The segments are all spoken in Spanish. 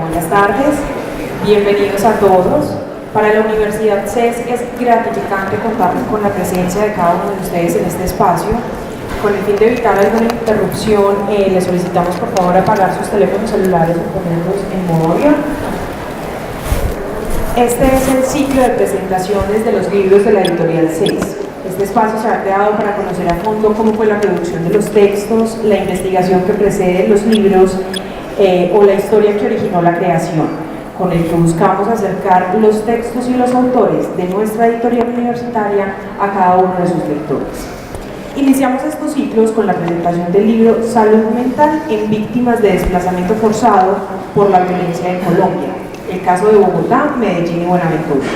buenas tardes, bienvenidos a todos. Para la Universidad CES es gratificante contar con la presencia de cada uno de ustedes en este espacio. Con el fin de evitar alguna interrupción, les solicitamos por favor apagar sus teléfonos celulares o ponerlos en modo avión. Este es el ciclo de presentaciones de los libros de la editorial CES. Este espacio se ha creado para conocer a fondo cómo fue la producción de los textos, la investigación que precede los libros o la historia que originó la creación, con el que buscamos acercar los textos y los autores de nuestra editorial universitaria a cada uno de sus lectores. Iniciamos estos ciclos con la presentación del libro Salud Mental en Víctimas de Desplazamiento Forzado por la Violencia en Colombia, el caso de Bogotá, Medellín y Buenaventura.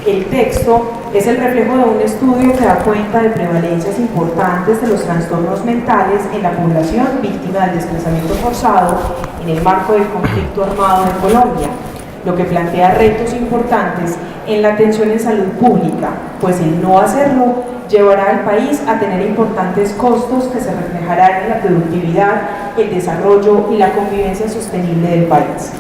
El texto es el reflejo de un estudio que da cuenta de prevalencias importantes de los trastornos mentales en la población víctima del desplazamiento forzado en el marco del conflicto armado en Colombia, lo que plantea retos importantes en la atención en salud pública, pues el no hacerlo llevará al país a tener importantes costos que se reflejarán en la productividad, el desarrollo y la convivencia sostenible del país.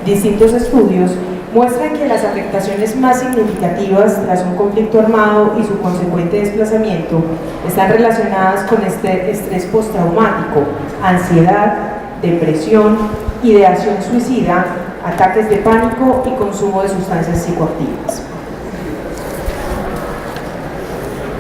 Distintos estudios muestran que las afectaciones más significativas tras un conflicto armado y su consecuente desplazamiento están relacionadas con este estrés postraumático, ansiedad, depresión, ideación suicida, ataques de pánico y consumo de sustancias psicoactivas.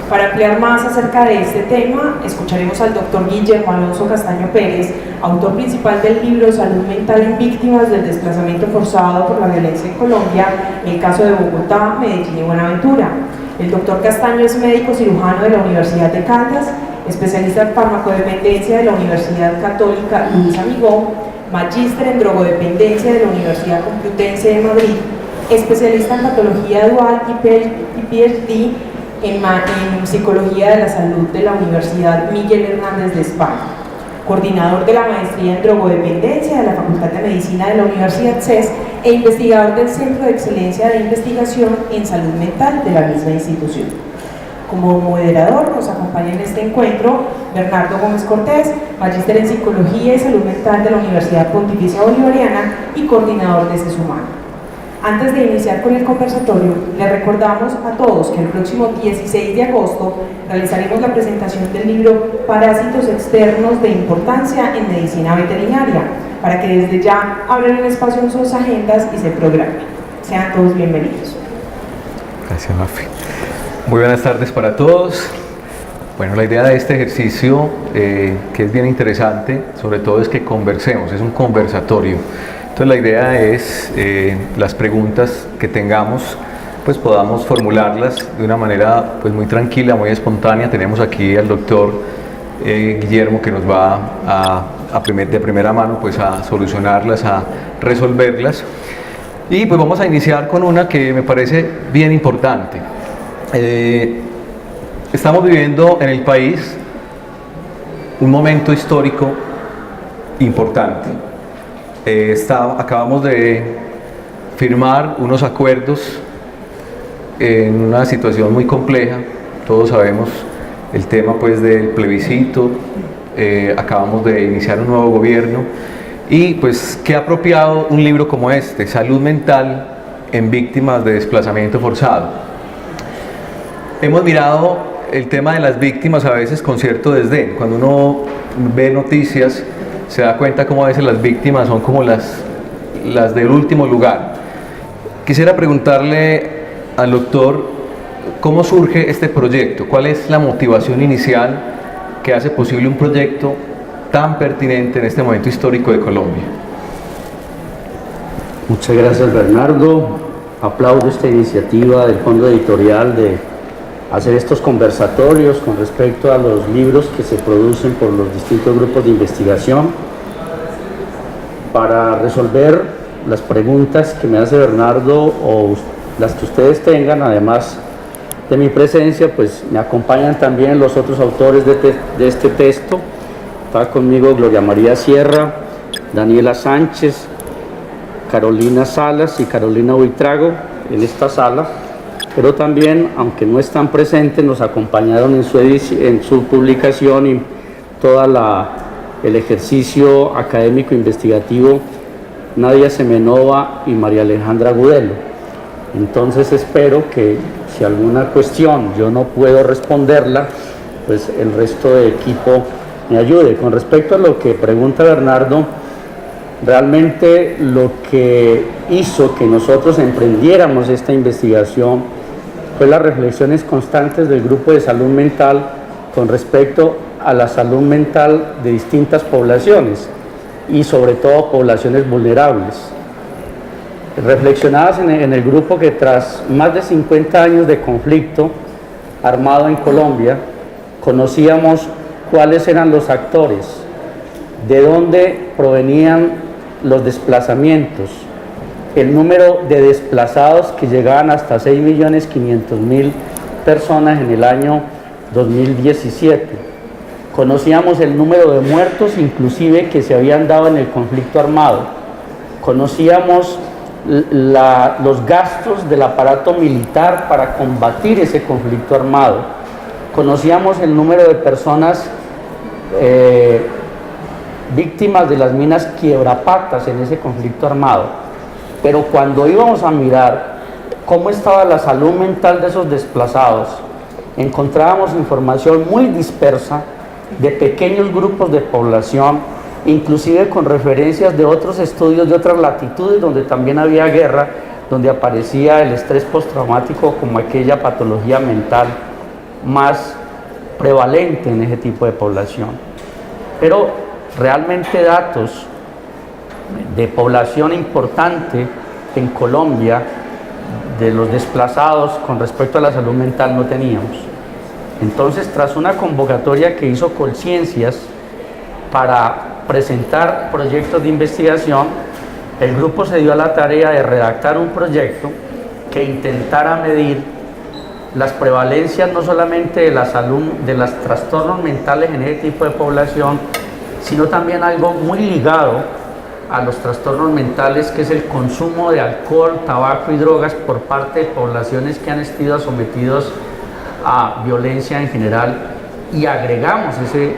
Para ampliar más acerca de este tema, escucharemos al doctor Guillermo Alonso Castaño Pérez, autor principal del libro Salud Mental en Víctimas del Desplazamiento Forzado por la Violencia en Colombia, el caso de Bogotá, Medellín y Buenaventura. El doctor Castaño es médico cirujano de la Universidad de Caldas, especialista en farmacodependencia de la Universidad Católica Luis Amigó, magíster en drogodependencia de la Universidad Complutense de Madrid, especialista en patología dual y PhD en Psicología de la Salud de la Universidad Miguel Hernández de España, coordinador de la maestría en drogodependencia de la Facultad de Medicina de la Universidad CES e investigador del Centro de Excelencia de Investigación en Salud Mental de la misma institución. Como moderador nos acompaña en este encuentro Bernardo Gómez Cortés, magíster en Psicología y Salud Mental de la Universidad Pontificia Bolivariana y coordinador de CES Humano. Antes de iniciar con el conversatorio, les recordamos a todos que el próximo 16 de agosto realizaremos la presentación del libro Parásitos externos de importancia en medicina veterinaria, para que desde ya abran un espacio en sus agendas y se programen. Sean todos bienvenidos. Gracias, Mafi. Muy buenas tardes para todos. Bueno, la idea de este ejercicio, que es bien interesante, sobre todo es que conversemos, es un conversatorio. Entonces la idea es, las preguntas que tengamos, pues podamos formularlas de una manera pues muy tranquila, muy espontánea. Tenemos aquí al doctor Guillermo, que nos va de primera mano pues a solucionarlas, a resolverlas. Y pues vamos a iniciar con una que me parece bien importante. Estamos viviendo en el país un momento histórico importante. Acabamos de firmar unos acuerdos en una situación muy compleja. Todos sabemos el tema pues del plebiscito. Acabamos de iniciar un nuevo gobierno y pues qué apropiado un libro como este, Salud Mental en Víctimas de Desplazamiento Forzado. Hemos mirado el tema de las víctimas a veces con cierto desdén. Cuando uno ve noticias se da cuenta cómo a veces las víctimas son como las del último lugar. Quisiera preguntarle al doctor cómo surge este proyecto, cuál es la motivación inicial que hace posible un proyecto tan pertinente en este momento histórico de Colombia. Muchas gracias, Bernardo. Aplaudo esta iniciativa del Fondo Editorial de hacer estos conversatorios con respecto a los libros que se producen por los distintos grupos de investigación para resolver las preguntas que me hace Bernardo o las que ustedes tengan. Además de mi presencia, pues me acompañan también los otros autores de este texto. Está conmigo Gloria María Sierra, Daniela Sánchez, Carolina Salas y Carolina Buitrago en esta sala. Pero también, aunque no están presentes, nos acompañaron en su publicación y todo el ejercicio académico investigativo Nadia Semenova y María Alejandra Gudelo. Entonces espero que si alguna cuestión yo no puedo responderla, pues el resto del equipo me ayude. Con respecto a lo que pregunta Bernardo, realmente lo que hizo que nosotros emprendiéramos esta investigación fue las reflexiones constantes del grupo de salud mental con respecto a la salud mental de distintas poblaciones y sobre todo poblaciones vulnerables. Reflexionadas en el grupo que tras más de 50 años de conflicto armado en Colombia, conocíamos cuáles eran los actores, de dónde provenían los desplazamientos, el número de desplazados que llegaban hasta 6.500.000 personas en el año 2017. Conocíamos el número de muertos inclusive que se habían dado en el conflicto armado. Conocíamos los gastos del aparato militar para combatir ese conflicto armado. Conocíamos el número de personas víctimas de las minas quiebrapatas en ese conflicto armado. Pero cuando íbamos a mirar cómo estaba la salud mental de esos desplazados, encontrábamos información muy dispersa de pequeños grupos de población, inclusive con referencias de otros estudios de otras latitudes donde también había guerra, donde aparecía el estrés postraumático como aquella patología mental más prevalente en ese tipo de población. Pero realmente datos de población importante en Colombia de los desplazados con respecto a la salud mental no teníamos. Entonces, tras una convocatoria que hizo Colciencias para presentar proyectos de investigación, el grupo se dio a la tarea de redactar un proyecto que intentara medir las prevalencias no solamente de la salud, de los trastornos mentales en ese tipo de población, sino también algo muy ligado a los trastornos mentales, que es el consumo de alcohol, tabaco y drogas por parte de poblaciones que han sido sometidos a violencia en general. Y agregamos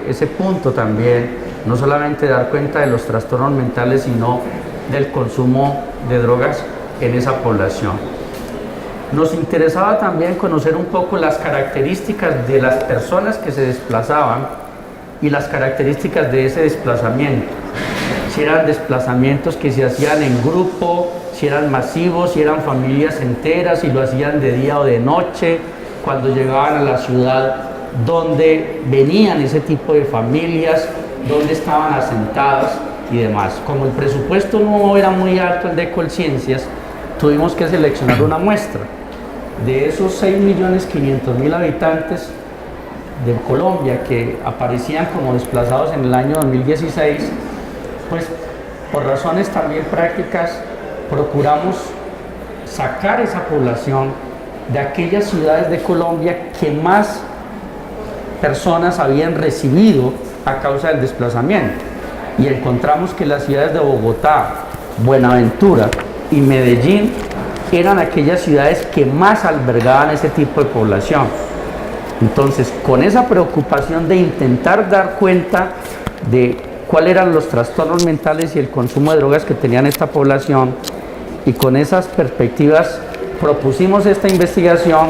ese punto también, no solamente dar cuenta de los trastornos mentales, sino del consumo de drogas en esa población. Nos interesaba también conocer un poco las características de las personas que se desplazaban y las características de ese desplazamiento. Si eran desplazamientos que se hacían en grupo, si eran masivos, si eran familias enteras, si lo hacían de día o de noche, cuando llegaban a la ciudad, dónde venían ese tipo de familias, dónde estaban asentadas y demás. Como el presupuesto no era muy alto, el de Colciencias, tuvimos que seleccionar una muestra. De esos 6.500.000 habitantes de Colombia que aparecían como desplazados en el año 2016, pues por razones también prácticas procuramos sacar esa población de aquellas ciudades de Colombia que más personas habían recibido a causa del desplazamiento, y encontramos que las ciudades de Bogotá, Buenaventura y Medellín eran aquellas ciudades que más albergaban ese tipo de población. Entonces, con esa preocupación de intentar dar cuenta de cuáles eran los trastornos mentales y el consumo de drogas que tenían esta población, y con esas perspectivas propusimos esta investigación,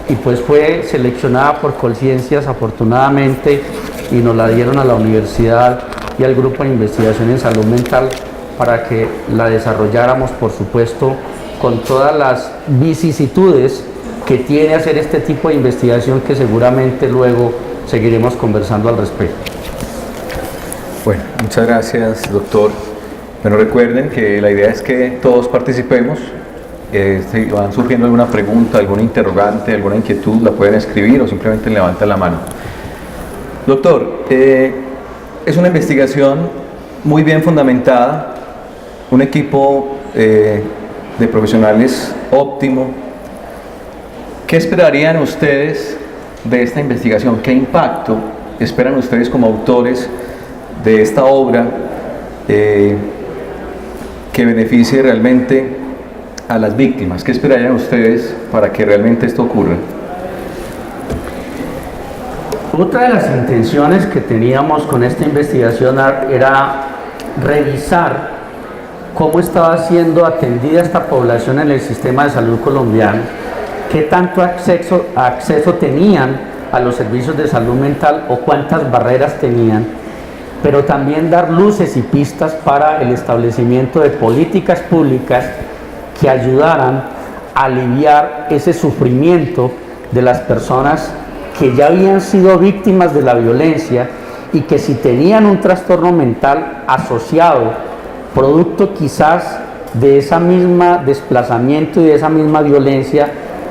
y pues fue seleccionada por Colciencias afortunadamente, y nos la dieron a la universidad y al grupo de investigación en salud mental para que la desarrolláramos, por supuesto, con todas las vicisitudes que tiene hacer este tipo de investigación, que seguramente luego seguiremos conversando al respecto. Bueno, muchas gracias, doctor. Bueno, recuerden que la idea es que todos participemos. Si van surgiendo alguna pregunta, alguna interrogante, alguna inquietud, la pueden escribir o simplemente levantan la mano. Doctor, es una investigación muy bien fundamentada, un equipo de profesionales óptimo. ¿Qué esperarían ustedes de esta investigación? ¿Qué impacto esperan ustedes como autores de esta obra que beneficie realmente a las víctimas? ¿Qué esperarían ustedes para que realmente esto ocurra? Otra de las intenciones que teníamos con esta investigación era revisar cómo estaba siendo atendida esta población en el sistema de salud colombiano, qué tanto acceso tenían a los servicios de salud mental o cuántas barreras tenían, pero también dar luces y pistas para el establecimiento de políticas públicas que ayudaran a aliviar ese sufrimiento de las personas que ya habían sido víctimas de la violencia y que si tenían un trastorno mental asociado, producto quizás de esa misma desplazamiento y de esa misma violencia,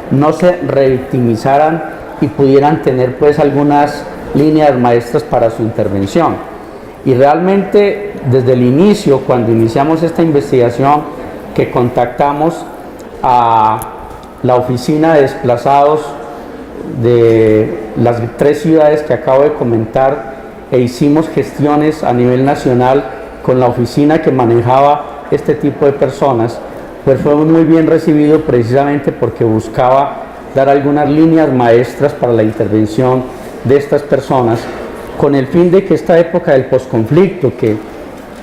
no se revictimizaran y pudieran tener pues algunas líneas maestras para su intervención. Y realmente desde el inicio, cuando iniciamos esta investigación, que contactamos a la oficina de desplazados de las 3 ciudades que acabo de comentar e hicimos gestiones a nivel nacional con la oficina que manejaba este tipo de personas, pues fue muy bien recibido precisamente porque buscaba dar algunas líneas maestras para la intervención de estas personas con el fin de que esta época del posconflicto, que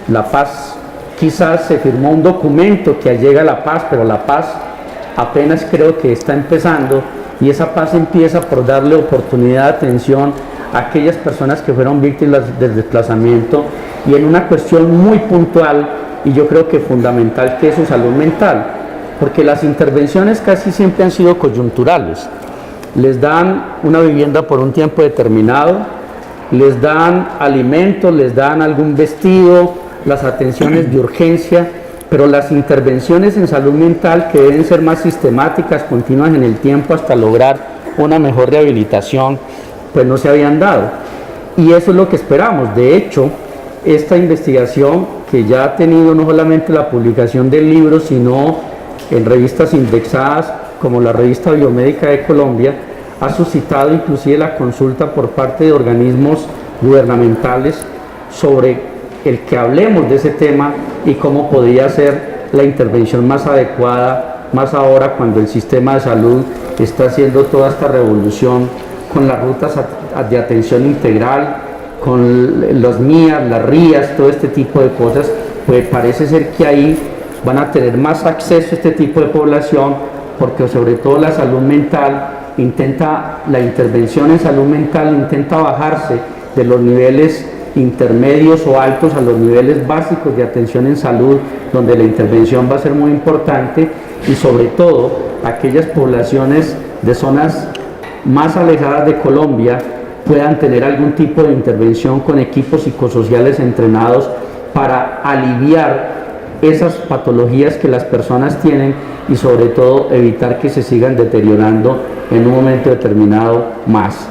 la paz, quizás se firmó un documento que llega a la paz, pero la paz apenas creo que está empezando, y esa paz empieza por darle oportunidad de atención a aquellas personas que fueron víctimas del desplazamiento y en una cuestión muy puntual y yo creo que fundamental, que es su salud mental, porque las intervenciones casi siempre han sido coyunturales. Les dan una vivienda por un tiempo determinado, les dan alimentos, les dan algún vestido, las atenciones de urgencia, pero las intervenciones en salud mental, que deben ser más sistemáticas, continuas en el tiempo hasta lograr una mejor rehabilitación, pues no se habían dado. Y eso es lo que esperamos. De hecho, esta investigación, que ya ha tenido no solamente la publicación del libro, sino en revistas indexadas como la revista Biomédica de Colombia, ha suscitado inclusive la consulta por parte de organismos gubernamentales sobre el que hablemos de ese tema y cómo podría ser la intervención más adecuada, más ahora cuando el sistema de salud está haciendo toda esta revolución con las rutas de atención integral, con los MIAS, las RIAS, todo este tipo de cosas, pues parece ser que ahí van a tener más acceso a este tipo de población, porque sobre todo la salud mental la intervención en salud mental intenta bajarse de los niveles intermedios o altos a los niveles básicos de atención en salud, donde la intervención va a ser muy importante, y sobre todo aquellas poblaciones de zonas más alejadas de Colombia puedan tener algún tipo de intervención con equipos psicosociales entrenados para aliviar esas patologías que las personas tienen y sobre todo evitar que se sigan deteriorando en un momento determinado más.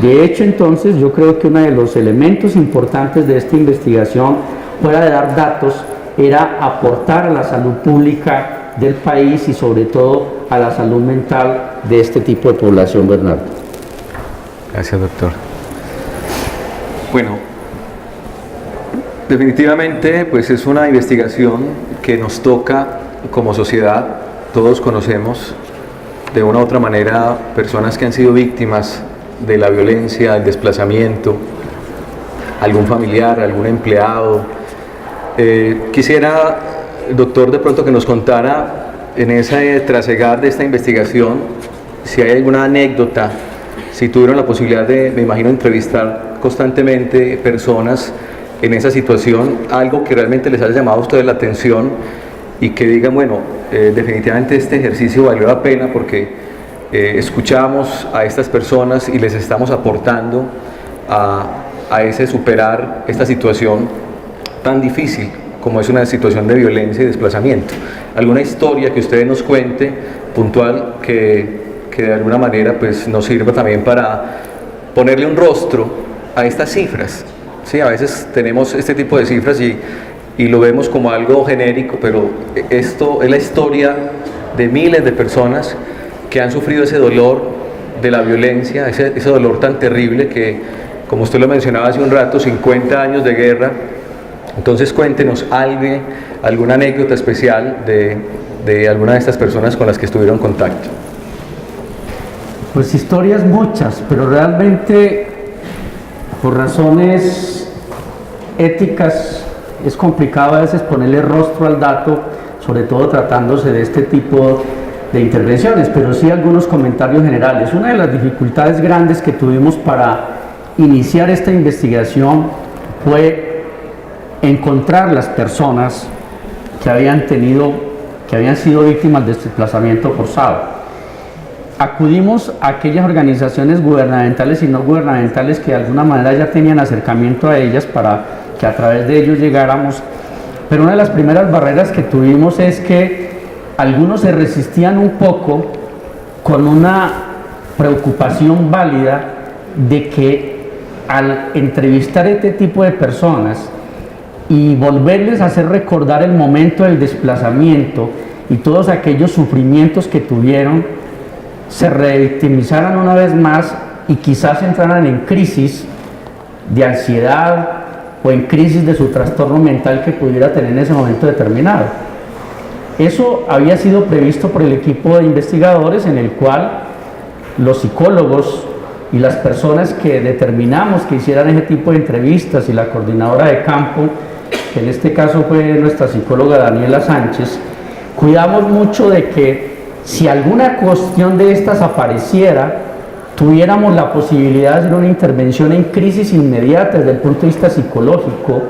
De hecho, entonces, yo creo que uno de los elementos importantes de esta investigación, fuera de dar datos, era aportar a la salud pública del país y sobre todo a la salud mental de este tipo de población, Bernardo. Gracias, doctor. Bueno, definitivamente pues es una investigación que nos toca como sociedad. Todos conocemos de una u otra manera personas que han sido víctimas de la violencia, el desplazamiento, algún familiar, algún empleado. Quisiera, doctor, de pronto que nos contara en ese trasegar de esta investigación, si hay alguna anécdota, si tuvieron la posibilidad de, me imagino, entrevistar constantemente personas en esa situación, algo que realmente les haya llamado a ustedes la atención y que digan, bueno, definitivamente este ejercicio valió la pena porque escuchamos a estas personas y les estamos aportando a ese superar esta situación tan difícil como es una situación de violencia y desplazamiento. ¿Alguna historia que ustedes nos cuente puntual que de alguna manera pues nos sirva también para ponerle un rostro a estas cifras? Sí, a veces tenemos este tipo de cifras y lo vemos como algo genérico, pero esto es la historia de miles de personas que han sufrido ese dolor de la violencia, ese dolor tan terrible que, como usted lo mencionaba hace un rato, 50 años de guerra. Entonces cuéntenos alguna anécdota especial de alguna de estas personas con las que estuvieron en contacto. Pues historias muchas, pero realmente por razones éticas es complicado a veces ponerle rostro al dato, sobre todo tratándose de este tipo de intervenciones, pero sí algunos comentarios generales. Una de las dificultades grandes que tuvimos para iniciar esta investigación fue encontrar las personas que habían sido víctimas de desplazamiento forzado. Acudimos a aquellas organizaciones gubernamentales y no gubernamentales que de alguna manera ya tenían acercamiento a ellas para que a través de ellos llegáramos, pero una de las primeras barreras que tuvimos es que algunos se resistían un poco con una preocupación válida de que al entrevistar este tipo de personas y volverles a hacer recordar el momento del desplazamiento y todos aquellos sufrimientos que tuvieron, se revictimizaran una vez más y quizás entraran en crisis de ansiedad o en crisis de su trastorno mental que pudiera tener en ese momento determinado. Eso había sido previsto por el equipo de investigadores, en el cual los psicólogos y las personas que determinamos que hicieran ese tipo de entrevistas y la coordinadora de campo, que en este caso fue nuestra psicóloga Daniela Sánchez, cuidamos mucho de que si alguna cuestión de estas apareciera, tuviéramos la posibilidad de hacer una intervención en crisis inmediata desde el punto de vista psicológico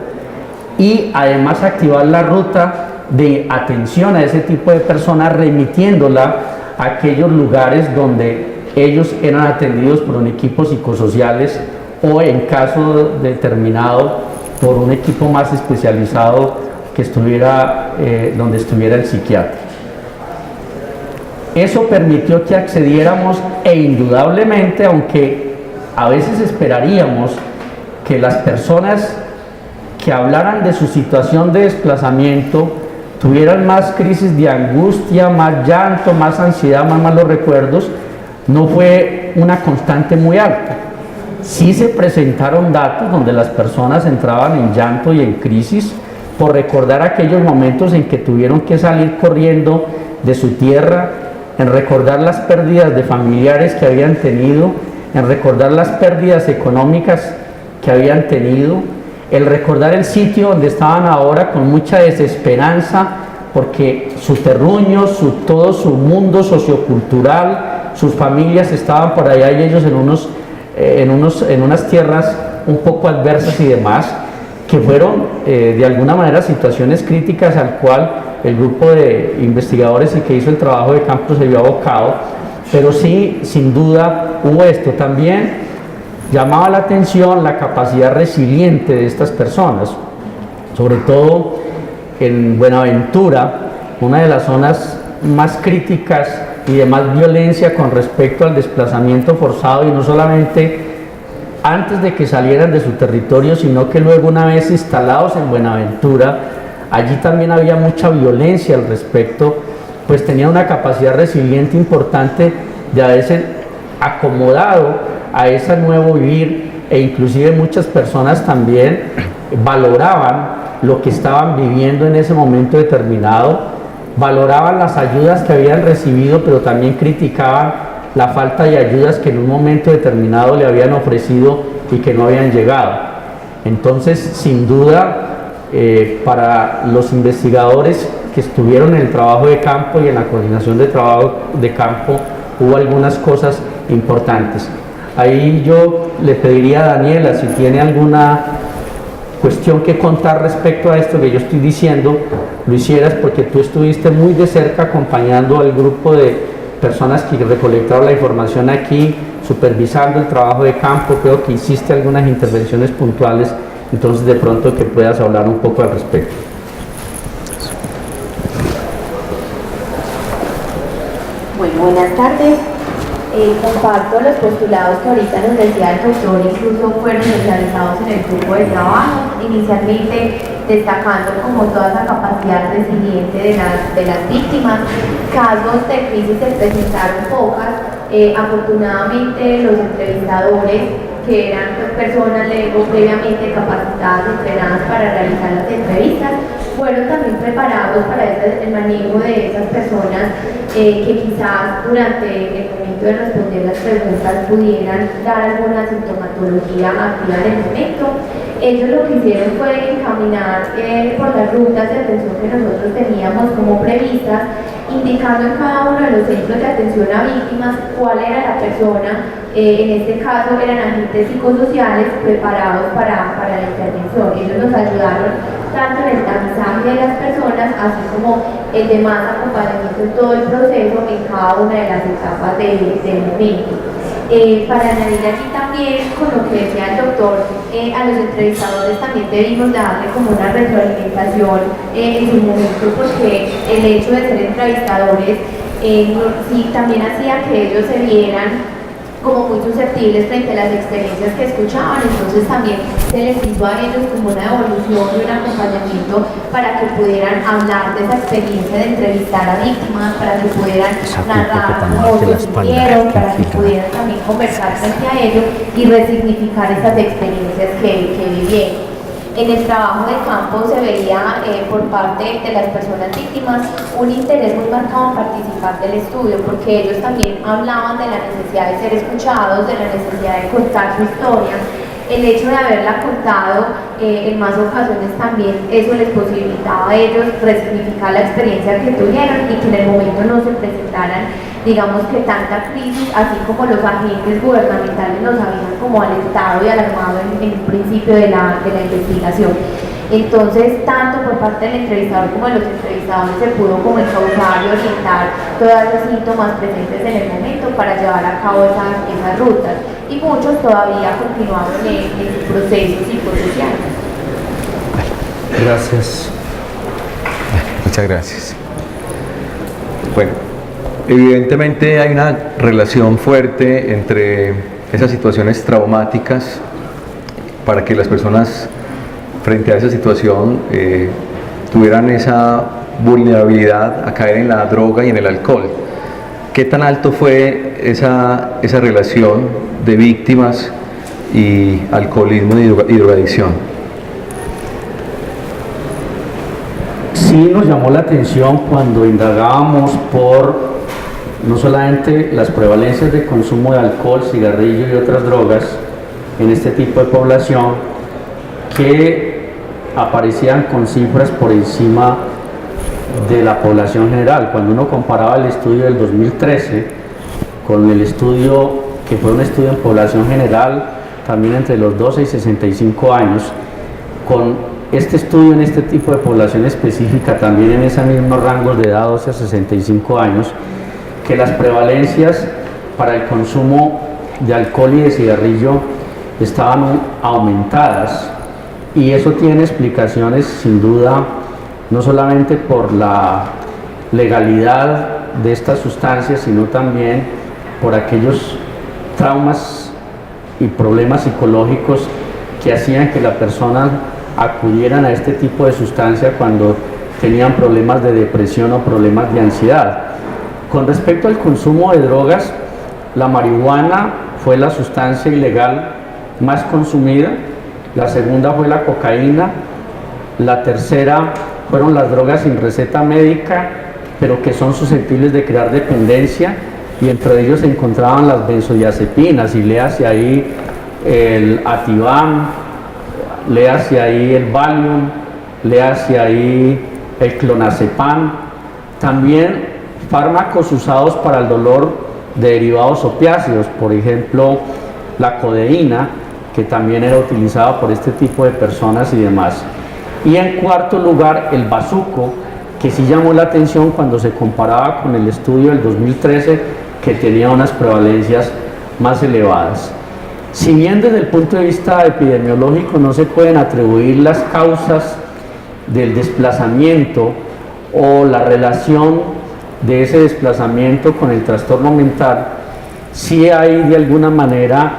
y además activar la ruta de atención a ese tipo de personas, remitiéndola a aquellos lugares donde ellos eran atendidos por un equipo psicosociales o en caso determinado por un equipo más especializado que estuviera donde estuviera el psiquiatra. Eso permitió que accediéramos e indudablemente, aunque a veces esperaríamos que las personas que hablaran de su situación de desplazamiento tuvieran más crisis de angustia, más llanto, más ansiedad, más malos recuerdos, no fue una constante muy alta. Sí se presentaron datos donde las personas entraban en llanto y en crisis por recordar aquellos momentos en que tuvieron que salir corriendo de su tierra, en recordar las pérdidas de familiares que habían tenido, en recordar las pérdidas económicas que habían tenido, el recordar el sitio donde estaban ahora con mucha desesperanza porque su terruño, todo su mundo sociocultural, sus familias estaban por allá y ellos en unas tierras un poco adversas y demás, que fueron de alguna manera situaciones críticas al cual el grupo de investigadores y que hizo el trabajo de campo se vio abocado, pero sí, sin duda, hubo esto. También llamaba la atención la capacidad resiliente de estas personas, sobre todo en Buenaventura, una de las zonas más críticas y de más violencia con respecto al desplazamiento forzado, y no solamente antes de que salieran de su territorio, sino que luego, una vez instalados en Buenaventura, allí también había mucha violencia al respecto, pues tenía una capacidad resiliente importante de haberse acomodado a ese nuevo vivir, e inclusive muchas personas también valoraban lo que estaban viviendo en ese momento determinado, valoraban las ayudas que habían recibido, pero también criticaban la falta de ayudas que en un momento determinado le habían ofrecido y que no habían llegado. Entonces, sin duda, para los investigadores que estuvieron en el trabajo de campo y en la coordinación de trabajo de campo, hubo algunas cosas importantes. Ahí yo le pediría a Daniela, si tiene alguna cuestión que contar respecto a esto que yo estoy diciendo, lo hicieras, porque tú estuviste muy de cerca acompañando al grupo de personas que recolectaron la información aquí, supervisando el trabajo de campo. Creo que hiciste algunas intervenciones puntuales, entonces de pronto que puedas hablar un poco al respecto. Bueno, buenas tardes. Comparto los postulados que ahorita nos decía el doctor, incluso fueron realizados en el grupo de trabajo, inicialmente destacando como toda esa capacidad resiliente de las víctimas. Casos de crisis se presentaron pocas. Afortunadamente los entrevistadores, que eran personas previamente capacitadas, entrenadas para realizar las entrevistas, fueron también preparados para el manejo de esas personas que quizás durante el momento de responder las preguntas pudieran dar alguna sintomatología activa en el momento. Ellos lo que hicieron fue encaminar por las rutas de atención que nosotros teníamos como previstas, indicando en cada uno de los centros de atención a víctimas cuál era la persona, en este caso eran agentes psicosociales preparados para la intervención. Ellos nos ayudaron tanto en el tamizaje de las personas, así como el demás acompañamiento en todo el proceso en cada una de las etapas del momento. Para añadir aquí también con lo que decía el doctor, a los entrevistadores también debimos darle como una retroalimentación en su momento, porque el hecho de ser entrevistadores sí también hacía que ellos se vieran como muy susceptibles frente a las experiencias que escuchaban, entonces también se les hizo a ellos como una evolución y un acompañamiento para que pudieran hablar de esa experiencia de entrevistar a víctimas, para que pudieran narrar cómo se sintieron, para que pudieran también conversar frente a ellos y resignificar esas experiencias que vivieron. En el trabajo de campo se veía por parte de las personas víctimas un interés muy marcado en participar del estudio, porque ellos también hablaban de la necesidad de ser escuchados, de la necesidad de contar su historia. El hecho de haberla contado en más ocasiones también eso les posibilitaba a ellos resignificar la experiencia que tuvieron y que en el momento no se presentaran, digamos, que tanta crisis, así como los agentes gubernamentales nos habían como alentado y alarmado en un principio de la investigación. Entonces, tanto por parte del entrevistador como de los entrevistadores se pudo como encauzar y orientar todos los síntomas presentes en el momento para llevar a cabo esas rutas. Y muchos todavía continuaron en su proceso psicosocial. Gracias. Muchas gracias. Bueno, evidentemente hay una relación fuerte entre esas situaciones traumáticas para que las personas frente a esa situación tuvieran esa vulnerabilidad a caer en la droga y en el alcohol. ¿Qué tan alto fue esa relación de víctimas y alcoholismo y drogadicción? Sí nos llamó la atención cuando indagábamos por no solamente las prevalencias de consumo de alcohol, cigarrillo y otras drogas en este tipo de población, que aparecían con cifras por encima de la población general. Cuando uno comparaba el estudio del 2013 con el estudio que fue un estudio en población general, también entre los 12 y 65 años, con este estudio en este tipo de población específica, también en esos mismos rangos de edad, 12 a 65 años, que las prevalencias para el consumo de alcohol y de cigarrillo estaban aumentadas. Y eso tiene explicaciones sin duda, no solamente por la legalidad de estas sustancias, sino también por aquellos traumas y problemas psicológicos que hacían que la persona acudieran a este tipo de sustancia cuando tenían problemas de depresión o problemas de ansiedad. Con respecto al consumo de drogas, la marihuana fue la sustancia ilegal más consumida. La segunda fue la cocaína, la tercera fueron las drogas sin receta médica, pero que son susceptibles de crear dependencia, y entre ellos se encontraban las benzodiazepinas, y léase ahí el Ativan, léase ahí el Valium, léase ahí el clonazepam. También fármacos usados para el dolor de derivados opiáceos, por ejemplo la codeína, que también era utilizada por este tipo de personas y demás. Y en cuarto lugar, el bazuco, que sí llamó la atención cuando se comparaba con el estudio del 2013, que tenía unas prevalencias más elevadas. Si bien desde el punto de vista epidemiológico no se pueden atribuir las causas del desplazamiento o la relación de ese desplazamiento con el trastorno mental, sí hay de alguna manera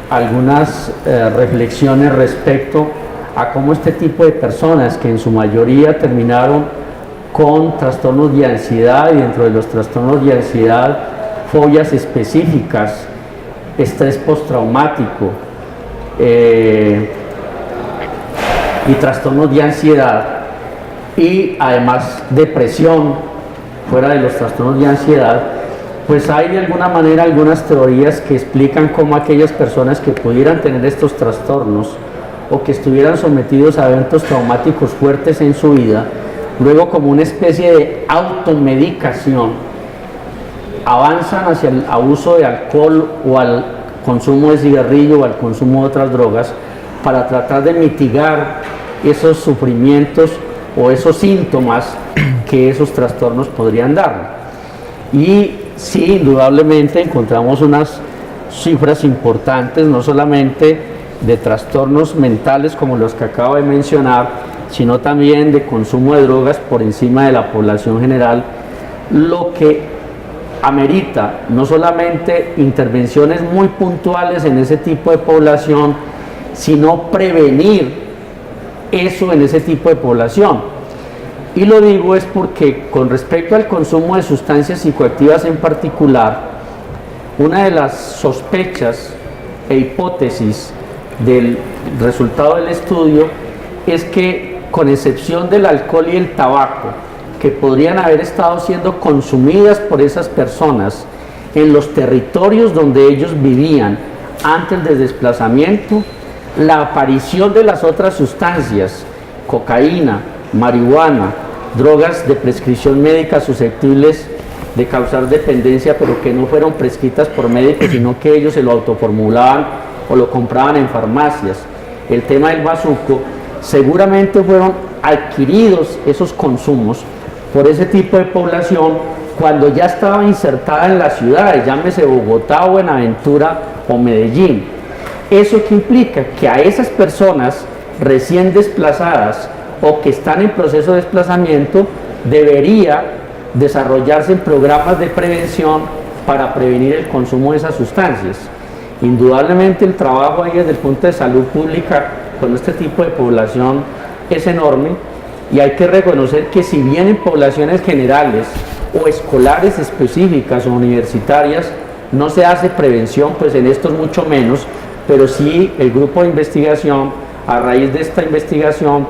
algunas reflexiones respecto a cómo este tipo de personas, que en su mayoría terminaron con trastornos de ansiedad, y dentro de los trastornos de ansiedad, fobias específicas, estrés postraumático y trastornos de ansiedad, y además depresión, fuera de los trastornos de ansiedad, pues hay de alguna manera algunas teorías que explican cómo aquellas personas que pudieran tener estos trastornos o que estuvieran sometidos a eventos traumáticos fuertes en su vida, luego como una especie de automedicación, avanzan hacia el abuso de alcohol o al consumo de cigarrillo o al consumo de otras drogas para tratar de mitigar esos sufrimientos o esos síntomas que esos trastornos podrían dar. Y sí, indudablemente encontramos unas cifras importantes, no solamente de trastornos mentales como los que acabo de mencionar, sino también de consumo de drogas por encima de la población general, lo que amerita no solamente intervenciones muy puntuales en ese tipo de población, sino prevenir eso en ese tipo de población. Y lo digo es porque con respecto al consumo de sustancias psicoactivas en particular, una de las sospechas e hipótesis del resultado del estudio es que, con excepción del alcohol y el tabaco, que podrían haber estado siendo consumidas por esas personas en los territorios donde ellos vivían antes del desplazamiento, la aparición de las otras sustancias, cocaína, marihuana, drogas de prescripción médica susceptibles de causar dependencia, pero que no fueron prescritas por médicos, sino que ellos se lo autoformulaban o lo compraban en farmacias. El tema del bazuco, seguramente fueron adquiridos esos consumos por ese tipo de población cuando ya estaba insertada en las ciudades, llámese Bogotá, Buenaventura o Medellín. ¿Eso qué implica? Que a esas personas recién desplazadas o que están en proceso de desplazamiento debería desarrollarse en programas de prevención para prevenir el consumo de esas sustancias. Indudablemente el trabajo ahí desde el punto de salud pública con este tipo de población es enorme, y hay que reconocer que si bien en poblaciones generales o escolares específicas o universitarias no se hace prevención, pues en estos mucho menos, pero sí el grupo de investigación, a raíz de esta investigación,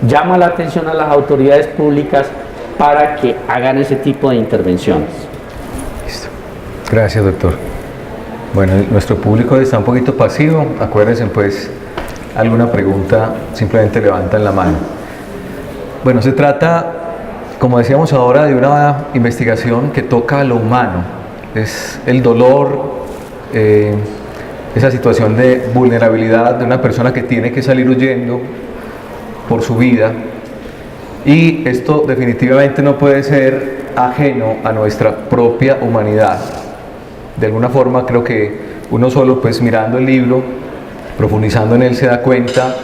llama la atención a las autoridades públicas para que hagan ese tipo de intervenciones. Listo. Gracias, doctor. Bueno, nuestro público está un poquito pasivo. Acuérdense, pues, alguna pregunta, simplemente levantan la mano. Bueno, se trata, como decíamos ahora, de una investigación que toca a lo humano. Es el dolor, esa situación de vulnerabilidad de una persona que tiene que salir huyendo por su vida, y esto definitivamente no puede ser ajeno a nuestra propia humanidad. De alguna forma creo que uno solo, pues mirando el libro, profundizando en él, se da cuenta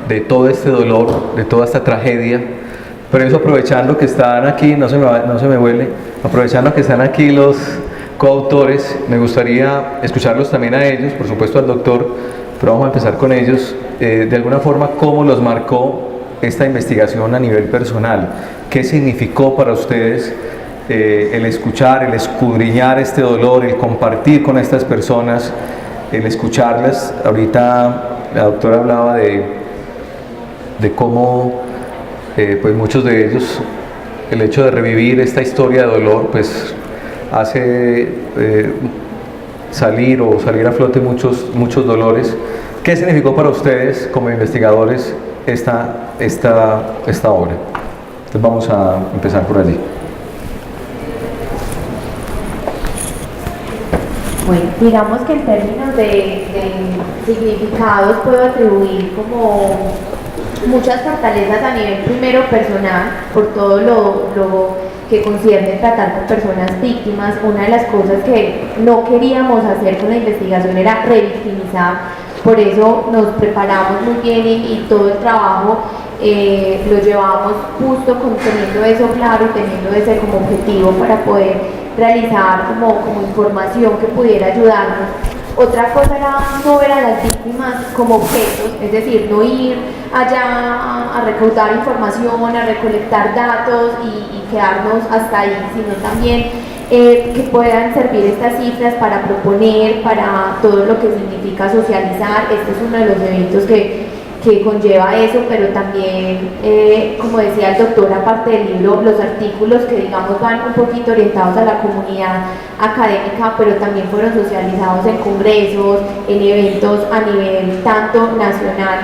de todo este dolor, de toda esta tragedia. Pero eso, aprovechando que están aquí, no se me huele, aprovechando que están aquí los coautores, me gustaría escucharlos también a ellos, por supuesto al doctor, pero vamos a empezar con ellos, de alguna forma, cómo los marcó esta investigación a nivel personal. ¿Qué significó para ustedes el escuchar, el escudriñar este dolor, el compartir con estas personas, el escucharlas? Ahorita la doctora hablaba de cómo pues muchos de ellos, el hecho de revivir esta historia de dolor, pues hace salir a flote muchos dolores. ¿Qué significó para ustedes como investigadores esta obra? Entonces vamos a empezar por allí. Bueno, digamos que en términos de significados puedo atribuir como muchas fortalezas a nivel primero personal, por todo lo que concierne tratar con personas víctimas. Una de las cosas que no queríamos hacer con la investigación era revictimizar, por eso nos preparamos muy bien y todo el trabajo lo llevamos justo teniendo eso claro y teniendo ese como objetivo para poder realizar como información que pudiera ayudarnos. Otra cosa era no ver a las víctimas como objetos, es decir, no ir allá a recaudar información, a recolectar datos y quedarnos hasta ahí, sino también que puedan servir estas cifras para proponer, para todo lo que significa socializar. Este es uno de los eventos que que conlleva eso, pero también, como decía el doctor, aparte del libro, los artículos que digamos van un poquito orientados a la comunidad académica, pero también fueron socializados en congresos, en eventos a nivel tanto nacional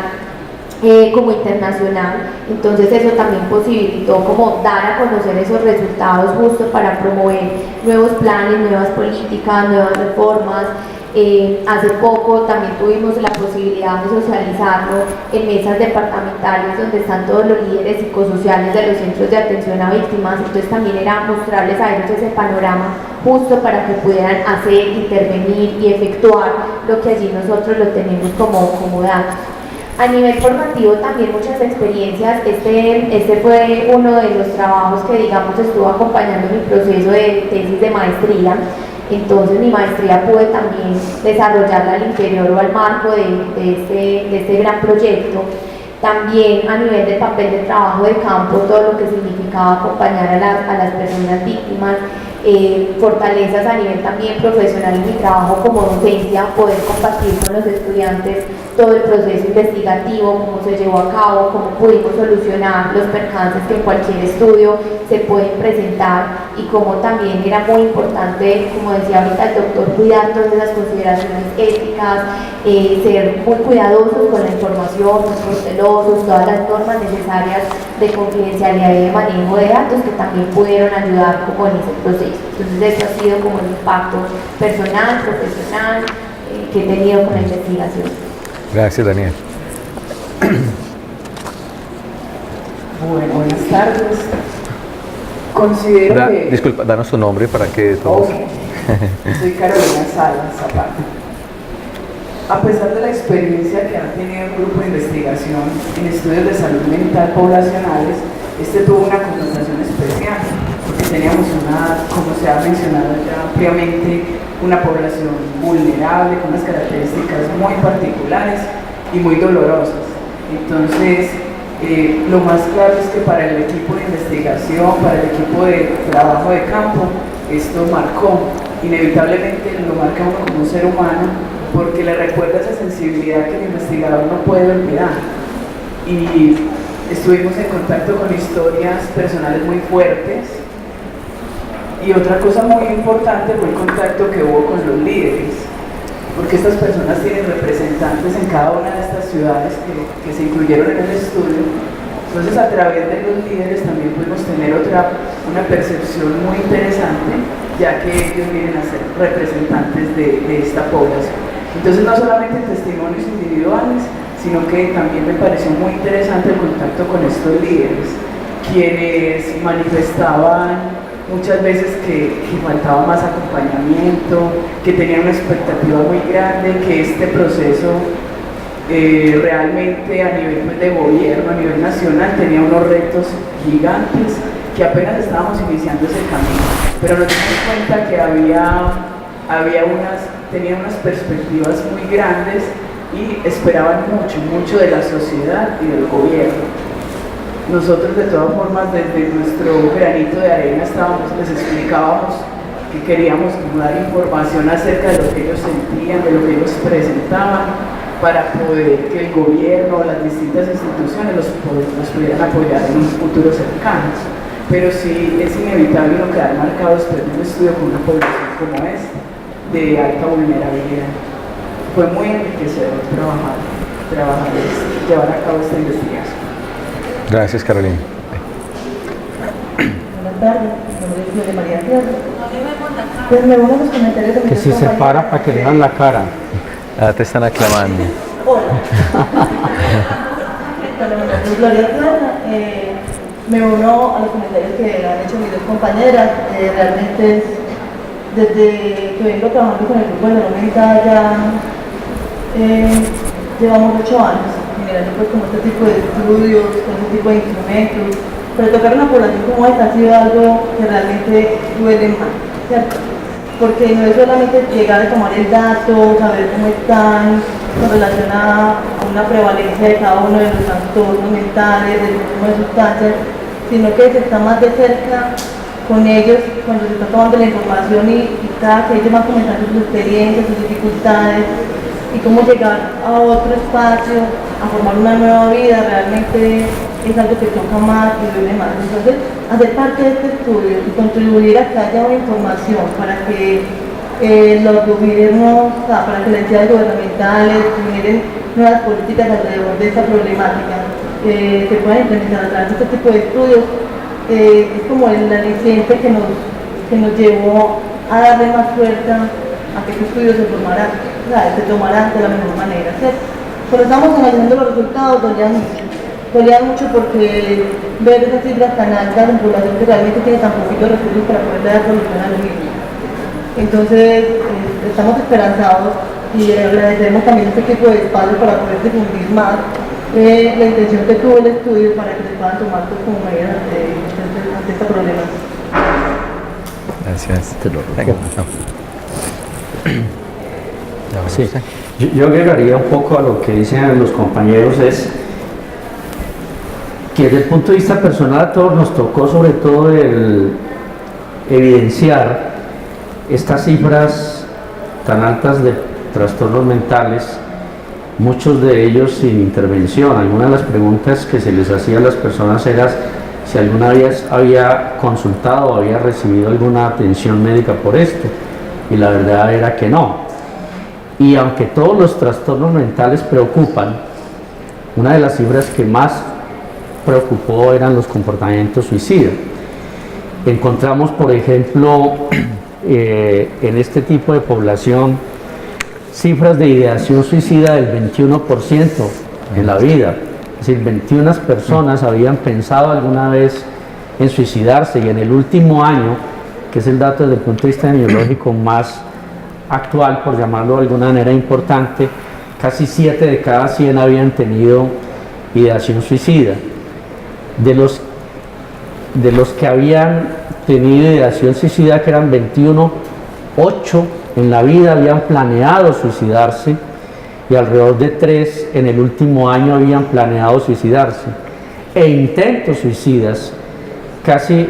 como internacional. Entonces eso también posibilitó como dar a conocer esos resultados justo para promover nuevos planes, nuevas políticas, nuevas reformas. Hace poco también tuvimos la posibilidad de socializarlo en mesas departamentales donde están todos los líderes psicosociales de los centros de atención a víctimas, entonces también era mostrarles a ellos ese panorama justo para que pudieran hacer, intervenir y efectuar lo que allí nosotros lo tenemos como datos. A nivel formativo también muchas experiencias. Este fue uno de los trabajos que digamos estuvo acompañando mi proceso de tesis de maestría. Entonces mi maestría pude también desarrollarla al interior o al marco de este gran proyecto. También a nivel de papel de trabajo de campo, todo lo que significaba acompañar a las personas víctimas, fortalezas a nivel también profesional en mi trabajo como docencia, poder compartir con los estudiantes todo el proceso investigativo, cómo se llevó a cabo, cómo pudimos solucionar los percances que en cualquier estudio se pueden presentar y cómo también era muy importante, como decía ahorita el doctor, cuidar todas esas consideraciones éticas, ser muy cuidadosos con la información, muy cautelosos, todas las normas necesarias de confidencialidad y de manejo de datos que también pudieron ayudar como en ese proceso. Entonces eso ha sido como el impacto personal, profesional que he tenido con la investigación. Gracias, Daniel. Bueno, buenas tardes. Considero que... Disculpa, danos tu nombre para que todos... Soy Carolina Salas Zapata. A pesar de la experiencia que ha tenido el grupo de investigación en estudios de salud mental poblacionales, este tuvo una connotación especial, porque teníamos como se ha mencionado ya ampliamente, una población vulnerable, con unas características muy particulares y muy dolorosas. Entonces, lo más claro es que para el equipo de investigación, para el equipo de trabajo de campo, esto marcó, inevitablemente lo marca uno como un ser humano, porque le recuerda esa sensibilidad que el investigador no puede olvidar. Y estuvimos en contacto con historias personales muy fuertes. Y otra cosa muy importante fue el contacto que hubo con los líderes, porque estas personas tienen representantes en cada una de estas ciudades que se incluyeron en el estudio. Entonces, a través de los líderes también pudimos tener una percepción muy interesante, ya que ellos vienen a ser representantes de esta población. Entonces, no solamente testimonios individuales, sino que también me pareció muy interesante el contacto con estos líderes, quienes manifestaban muchas veces que faltaba más acompañamiento, que tenían una expectativa muy grande, que este proceso realmente a nivel de gobierno, a nivel nacional, tenía unos retos gigantes, que apenas estábamos iniciando ese camino, pero nos dimos cuenta que tenían unas perspectivas muy grandes y esperaban mucho de la sociedad y del gobierno. Nosotros de todas formas desde nuestro granito de arena les explicábamos que queríamos dar información acerca de lo que ellos sentían, de lo que ellos presentaban, para poder que el gobierno, las distintas instituciones los pudieran apoyar en un futuro cercano. Pero sí es inevitable no quedar marcado después de un estudio con una población como esta, de alta vulnerabilidad. Fue muy enriquecedor llevar a cabo esta investigación. Gracias, Carolina. Buenas tardes, mi nombre es Gloria María Tierra. Pues me uno a los comentarios de mis Que si se para para que le vean la cara. Te están aclamando. Hola. Bueno, mi nombre es Gloria Tierra. Me uno a los comentarios que han hecho mis dos compañeras. Realmente desde que vengo trabajando con el grupo de salud mental ya llevamos 8 años. Generando pues como este tipo de estudios, con este tipo de instrumentos, pero tocar una población como esta ha sido algo que realmente duele más, ¿cierto? Porque no es solamente llegar a tomar el dato, saber cómo están con relación a una prevalencia de cada uno de los trastornos mentales, del consumo de sustancias, sino que se está más de cerca con ellos cuando se está tomando la información y cada que ellos van comentando sus experiencias, sus dificultades. y cómo llegar a otro espacio, a formar una nueva vida, realmente es algo que toca más y duele más. Entonces, hacer parte de este estudio y contribuir a que haya una información para que los gobiernos, o sea, para que las entidades gubernamentales generen nuevas políticas alrededor de esta problemática, que puedan implementar a través de este tipo de estudios, es como el aliciente que nos llevó a darle más fuerza a que este estudio se tomara de la mejor manera, ¿cierto? Cuando estamos analizando los resultados dolían mucho porque ver esas cifras tan altas en población que realmente tiene tan poquitos recursos para poder dar solución a los mismos. Entonces, estamos esperanzados y agradecemos también este tipo de espacio para poder difundir más la intención que tuvo el estudio para que se puedan tomar como medidas ante esta problemática. Gracias. Te lo Venga. Sí. Yo agregaría un poco a lo que dicen los compañeros, es que desde el punto de vista personal a todos nos tocó sobre todo el evidenciar estas cifras tan altas de trastornos mentales, muchos de ellos sin intervención. Algunas de las preguntas que se les hacía a las personas era si alguna vez había consultado o había recibido alguna atención médica por esto, y la verdad era que no. Y aunque todos los trastornos mentales preocupan, una de las cifras que más preocupó eran los comportamientos suicidas. Encontramos, por ejemplo, en este tipo de población, cifras de ideación suicida del 21% en la vida. Es decir, 21 personas habían pensado alguna vez en suicidarse, y en el último año, que es el dato desde el punto de vista epidemiológico más actual, por llamarlo de alguna manera importante, casi 7 de cada 100 habían tenido ideación suicida. De los que habían tenido ideación suicida, que eran 21, 8 en la vida habían planeado suicidarse, y alrededor de 3 en el último año habían planeado suicidarse. E intentos suicidas, casi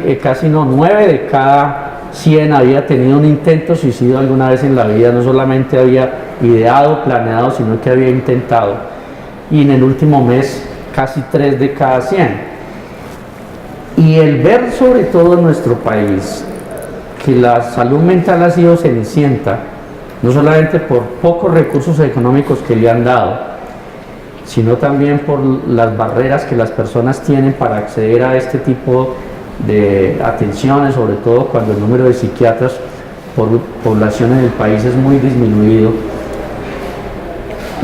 9 de cada 100 había tenido un intento suicidio alguna vez en la vida. No solamente había ideado, planeado, sino que había intentado. Y en el último mes, casi 3 de cada 100. Y el ver sobre todo en nuestro país que la salud mental ha sido cenicienta, no solamente por pocos recursos económicos que le han dado, sino también por las barreras que las personas tienen para acceder a este tipo de atenciones, sobre todo cuando el número de psiquiatras por población en el país es muy disminuido.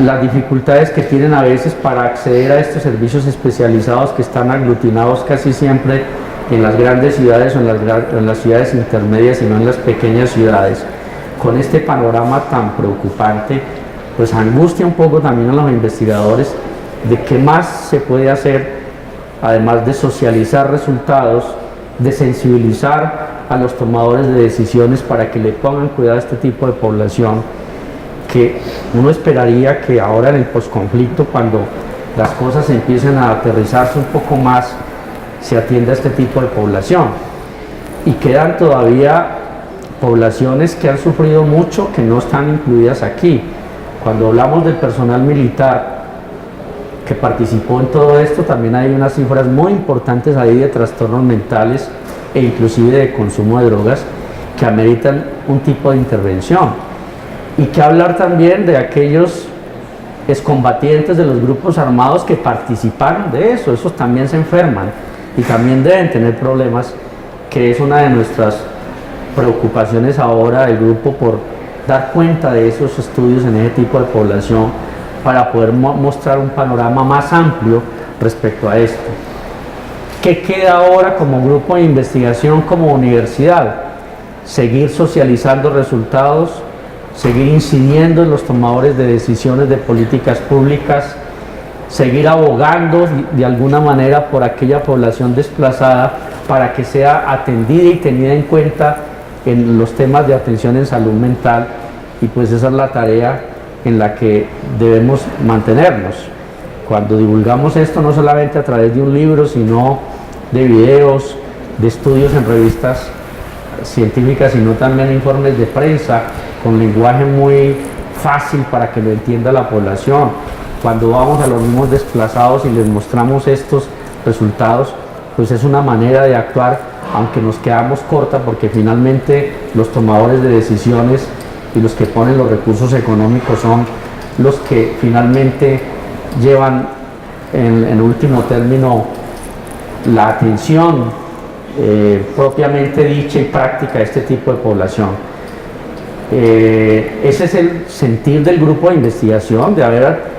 Las dificultades que tienen a veces para acceder a estos servicios especializados, que están aglutinados casi siempre en las grandes ciudades o en las ciudades intermedias y no en las pequeñas ciudades. Con este panorama tan preocupante, pues angustia un poco también a los investigadores de qué más se puede hacer, además de socializar resultados, de sensibilizar a los tomadores de decisiones para que le pongan cuidado a este tipo de población, que uno esperaría que ahora en el posconflicto, cuando las cosas empiecen a aterrizarse un poco más, se atienda a este tipo de población. Y quedan todavía poblaciones que han sufrido mucho, que no están incluidas aquí. Cuando hablamos del personal militar que participó en todo esto, también hay unas cifras muy importantes ahí de trastornos mentales e inclusive de consumo de drogas que ameritan un tipo de intervención. Y que hablar también de aquellos excombatientes de los grupos armados que participaron de eso, esos también se enferman y también deben tener problemas, que es una de nuestras preocupaciones ahora del grupo, por dar cuenta de esos estudios en ese tipo de población para poder mostrar un panorama más amplio respecto a esto. ¿Qué queda ahora como grupo de investigación, como universidad? Seguir socializando resultados, seguir incidiendo en los tomadores de decisiones de políticas públicas, seguir abogando de alguna manera por aquella población desplazada para que sea atendida y tenida en cuenta en los temas de atención en salud mental, y pues esa es la tarea en la que debemos mantenernos. Cuando divulgamos esto, no solamente a través de un libro, sino de videos, de estudios en revistas científicas, sino también informes de prensa con lenguaje muy fácil para que lo entienda la población. Cuando vamos a los mismos desplazados y les mostramos estos resultados, pues es una manera de actuar, aunque nos quedamos corta, porque finalmente los tomadores de decisiones y los que ponen los recursos económicos son los que finalmente llevan en último término la atención propiamente dicha y práctica a este tipo de población. Ese es el sentir del grupo de investigación, de haber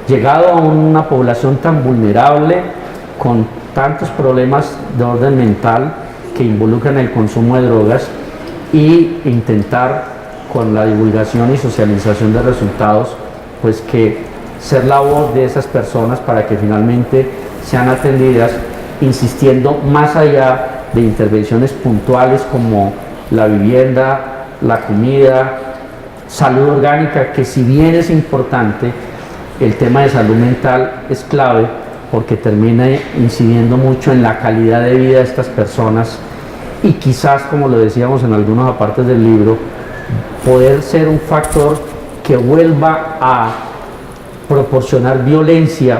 llegado a una población tan vulnerable, con tantos problemas de orden mental que involucran el consumo de drogas, y intentar con la divulgación y socialización de resultados, pues que ser la voz de esas personas para que finalmente sean atendidas, insistiendo más allá de intervenciones puntuales como la vivienda, la comida, salud orgánica, que si bien es importante, el tema de salud mental es clave porque termina incidiendo mucho en la calidad de vida de estas personas, y quizás, como lo decíamos en algunas apartes del libro, poder ser un factor que vuelva a proporcionar violencia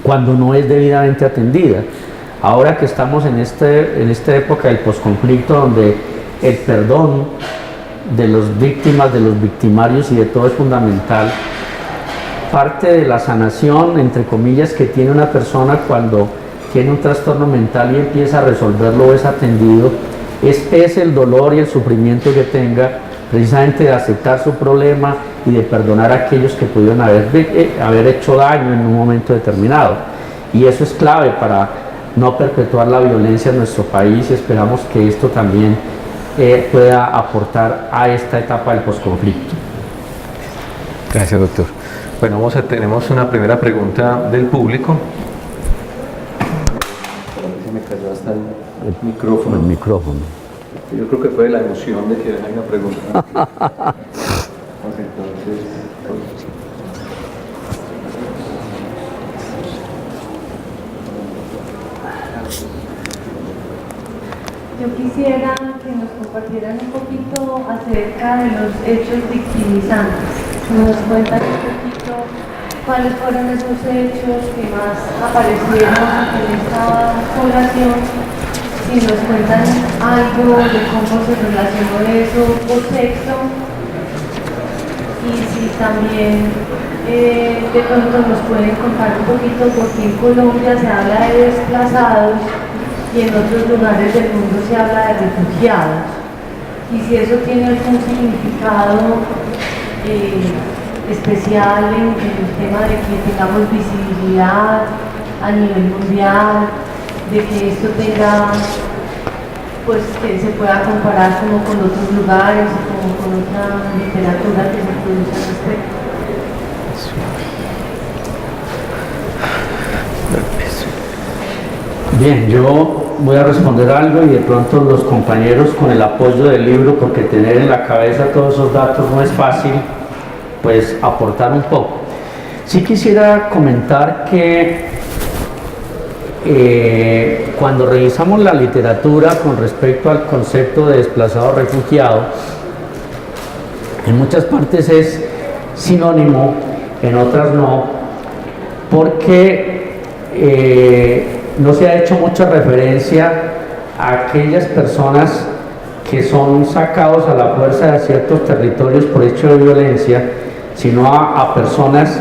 cuando no es debidamente atendida. Ahora que estamos en esta época del posconflicto, donde el perdón de las víctimas, de los victimarios y de todo es fundamental, parte de la sanación, entre comillas, que tiene una persona cuando tiene un trastorno mental y empieza a resolverlo o es atendido, es el dolor y el sufrimiento que tenga, precisamente de aceptar su problema y de perdonar a aquellos que pudieron haber hecho daño en un momento determinado. Y eso es clave para no perpetuar la violencia en nuestro país, y esperamos que esto también pueda aportar a esta etapa del posconflicto. Gracias, doctor. Bueno, tenemos una primera pregunta del público. Se me cayó hasta el micrófono. El micrófono. Yo creo que fue la emoción de que hay una pregunta. Entonces, Yo quisiera que nos compartieran un poquito acerca de los hechos victimizantes. Nos cuentan un poquito cuáles fueron esos hechos que más aparecieron en esta población. Si nos cuentan algo de cómo se relacionó eso por sexo, y si también de pronto nos pueden contar un poquito por qué en Colombia se habla de desplazados y en otros lugares del mundo se habla de refugiados, y si eso tiene algún significado especial en el tema de que tengamos visibilidad a nivel mundial, de que esto tenga, pues que se pueda comparar como con otros lugares, como con otra literatura que se produce al respecto. Bien, yo voy a responder algo y de pronto los compañeros, con el apoyo del libro, porque tener en la cabeza todos esos datos no es fácil, pues aportar un poco. Sí quisiera comentar que cuando revisamos la literatura con respecto al concepto de desplazado refugiado, en muchas partes es sinónimo, en otras no, porque no se ha hecho mucha referencia a aquellas personas que son sacados a la fuerza de ciertos territorios por hecho de violencia, sino a personas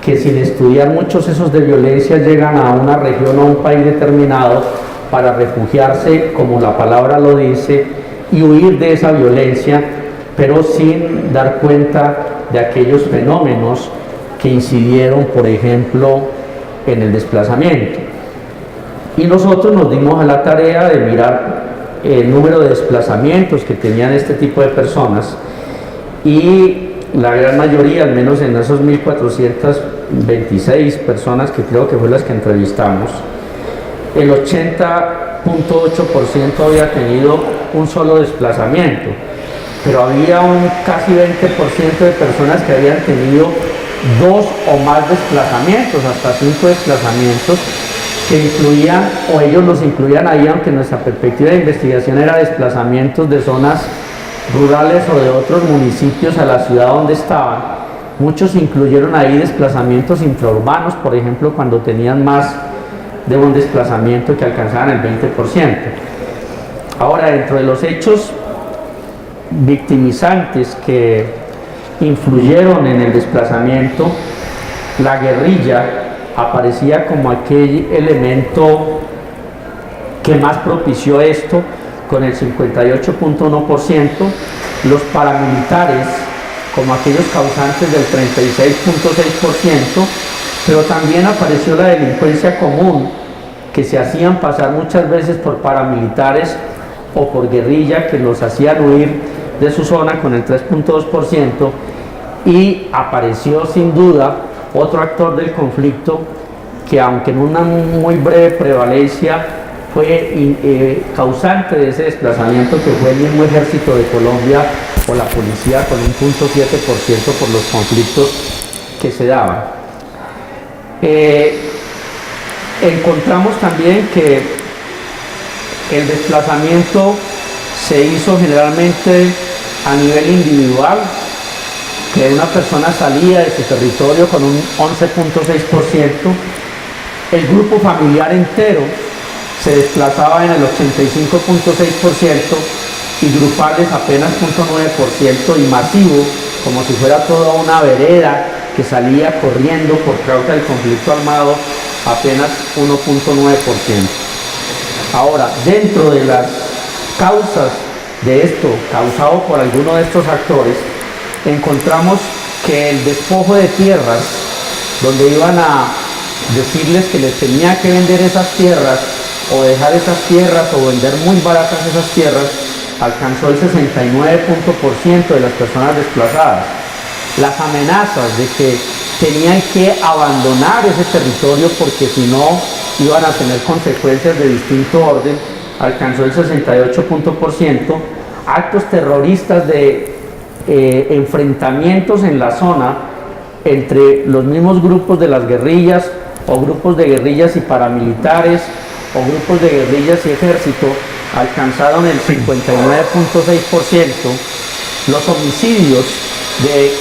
que, sin estudiar muchos hechos de violencia, llegan a una región o a un país determinado para refugiarse, como la palabra lo dice, y huir de esa violencia, pero sin dar cuenta de aquellos fenómenos que incidieron, por ejemplo, en el desplazamiento. Y nosotros nos dimos a la tarea de mirar el número de desplazamientos que tenían este tipo de personas, y la gran mayoría, al menos en esos 1.426 personas que creo que fue las que entrevistamos, el 80.8% había tenido un solo desplazamiento, pero había un casi 20% de personas que habían tenido 2 o más desplazamientos, hasta 5 desplazamientos, que incluían, o ellos los incluían ahí, aunque nuestra perspectiva de investigación era desplazamientos de zonas rurales o de otros municipios a la ciudad donde estaban. Muchos incluyeron ahí desplazamientos intraurbanos, por ejemplo, cuando tenían más de un desplazamiento que alcanzaban el 20%. Ahora, dentro de los hechos victimizantes que influyeron en el desplazamiento, la guerrilla aparecía como aquel elemento que más propició esto, con el 58.1%, los paramilitares como aquellos causantes del 36.6%, pero también apareció la delincuencia común, que se hacían pasar muchas veces por paramilitares o por guerrilla, que los hacían huir de su zona con el 3.2%, y apareció sin duda otro actor del conflicto que, aunque en una muy breve prevalencia, fue causante de ese desplazamiento, que fue el mismo Ejército de Colombia o la policía, con un 0.7% por los conflictos que se daban. Encontramos también que el desplazamiento se hizo generalmente a nivel individual, que una persona salía de su territorio con un 11.6%, el grupo familiar entero se desplazaba en el 85.6% y grupales apenas 0.9%, y masivo, como si fuera toda una vereda que salía corriendo por causa del conflicto armado, apenas 1.9%. Ahora, dentro de las causas de esto causado por alguno de estos actores, encontramos que el despojo de tierras, donde iban a decirles que les tenía que vender esas tierras o dejar esas tierras o vender muy baratas esas tierras, alcanzó el 69% de las personas desplazadas. Las amenazas de que tenían que abandonar ese territorio porque si no iban a tener consecuencias de distinto orden, alcanzó el 68%. Actos terroristas de enfrentamientos en la zona entre los mismos grupos de las guerrillas o grupos de guerrillas y paramilitares o grupos de guerrillas y ejército alcanzaron el 59.6%. Los homicidios, de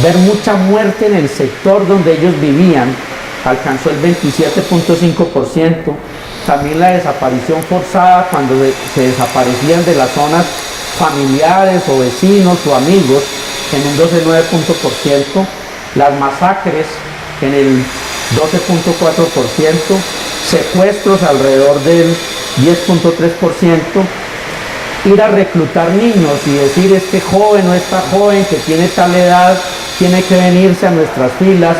ver mucha muerte en el sector donde ellos vivían, alcanzó el 27.5%. También la desaparición forzada, cuando se desaparecían de las zonas familiares o vecinos o amigos, en un 12.9%. Las masacres en el 12.4%. Secuestros alrededor del 10.3%. Ir a reclutar niños y decir, este joven o esta joven que tiene tal edad tiene que venirse a nuestras filas,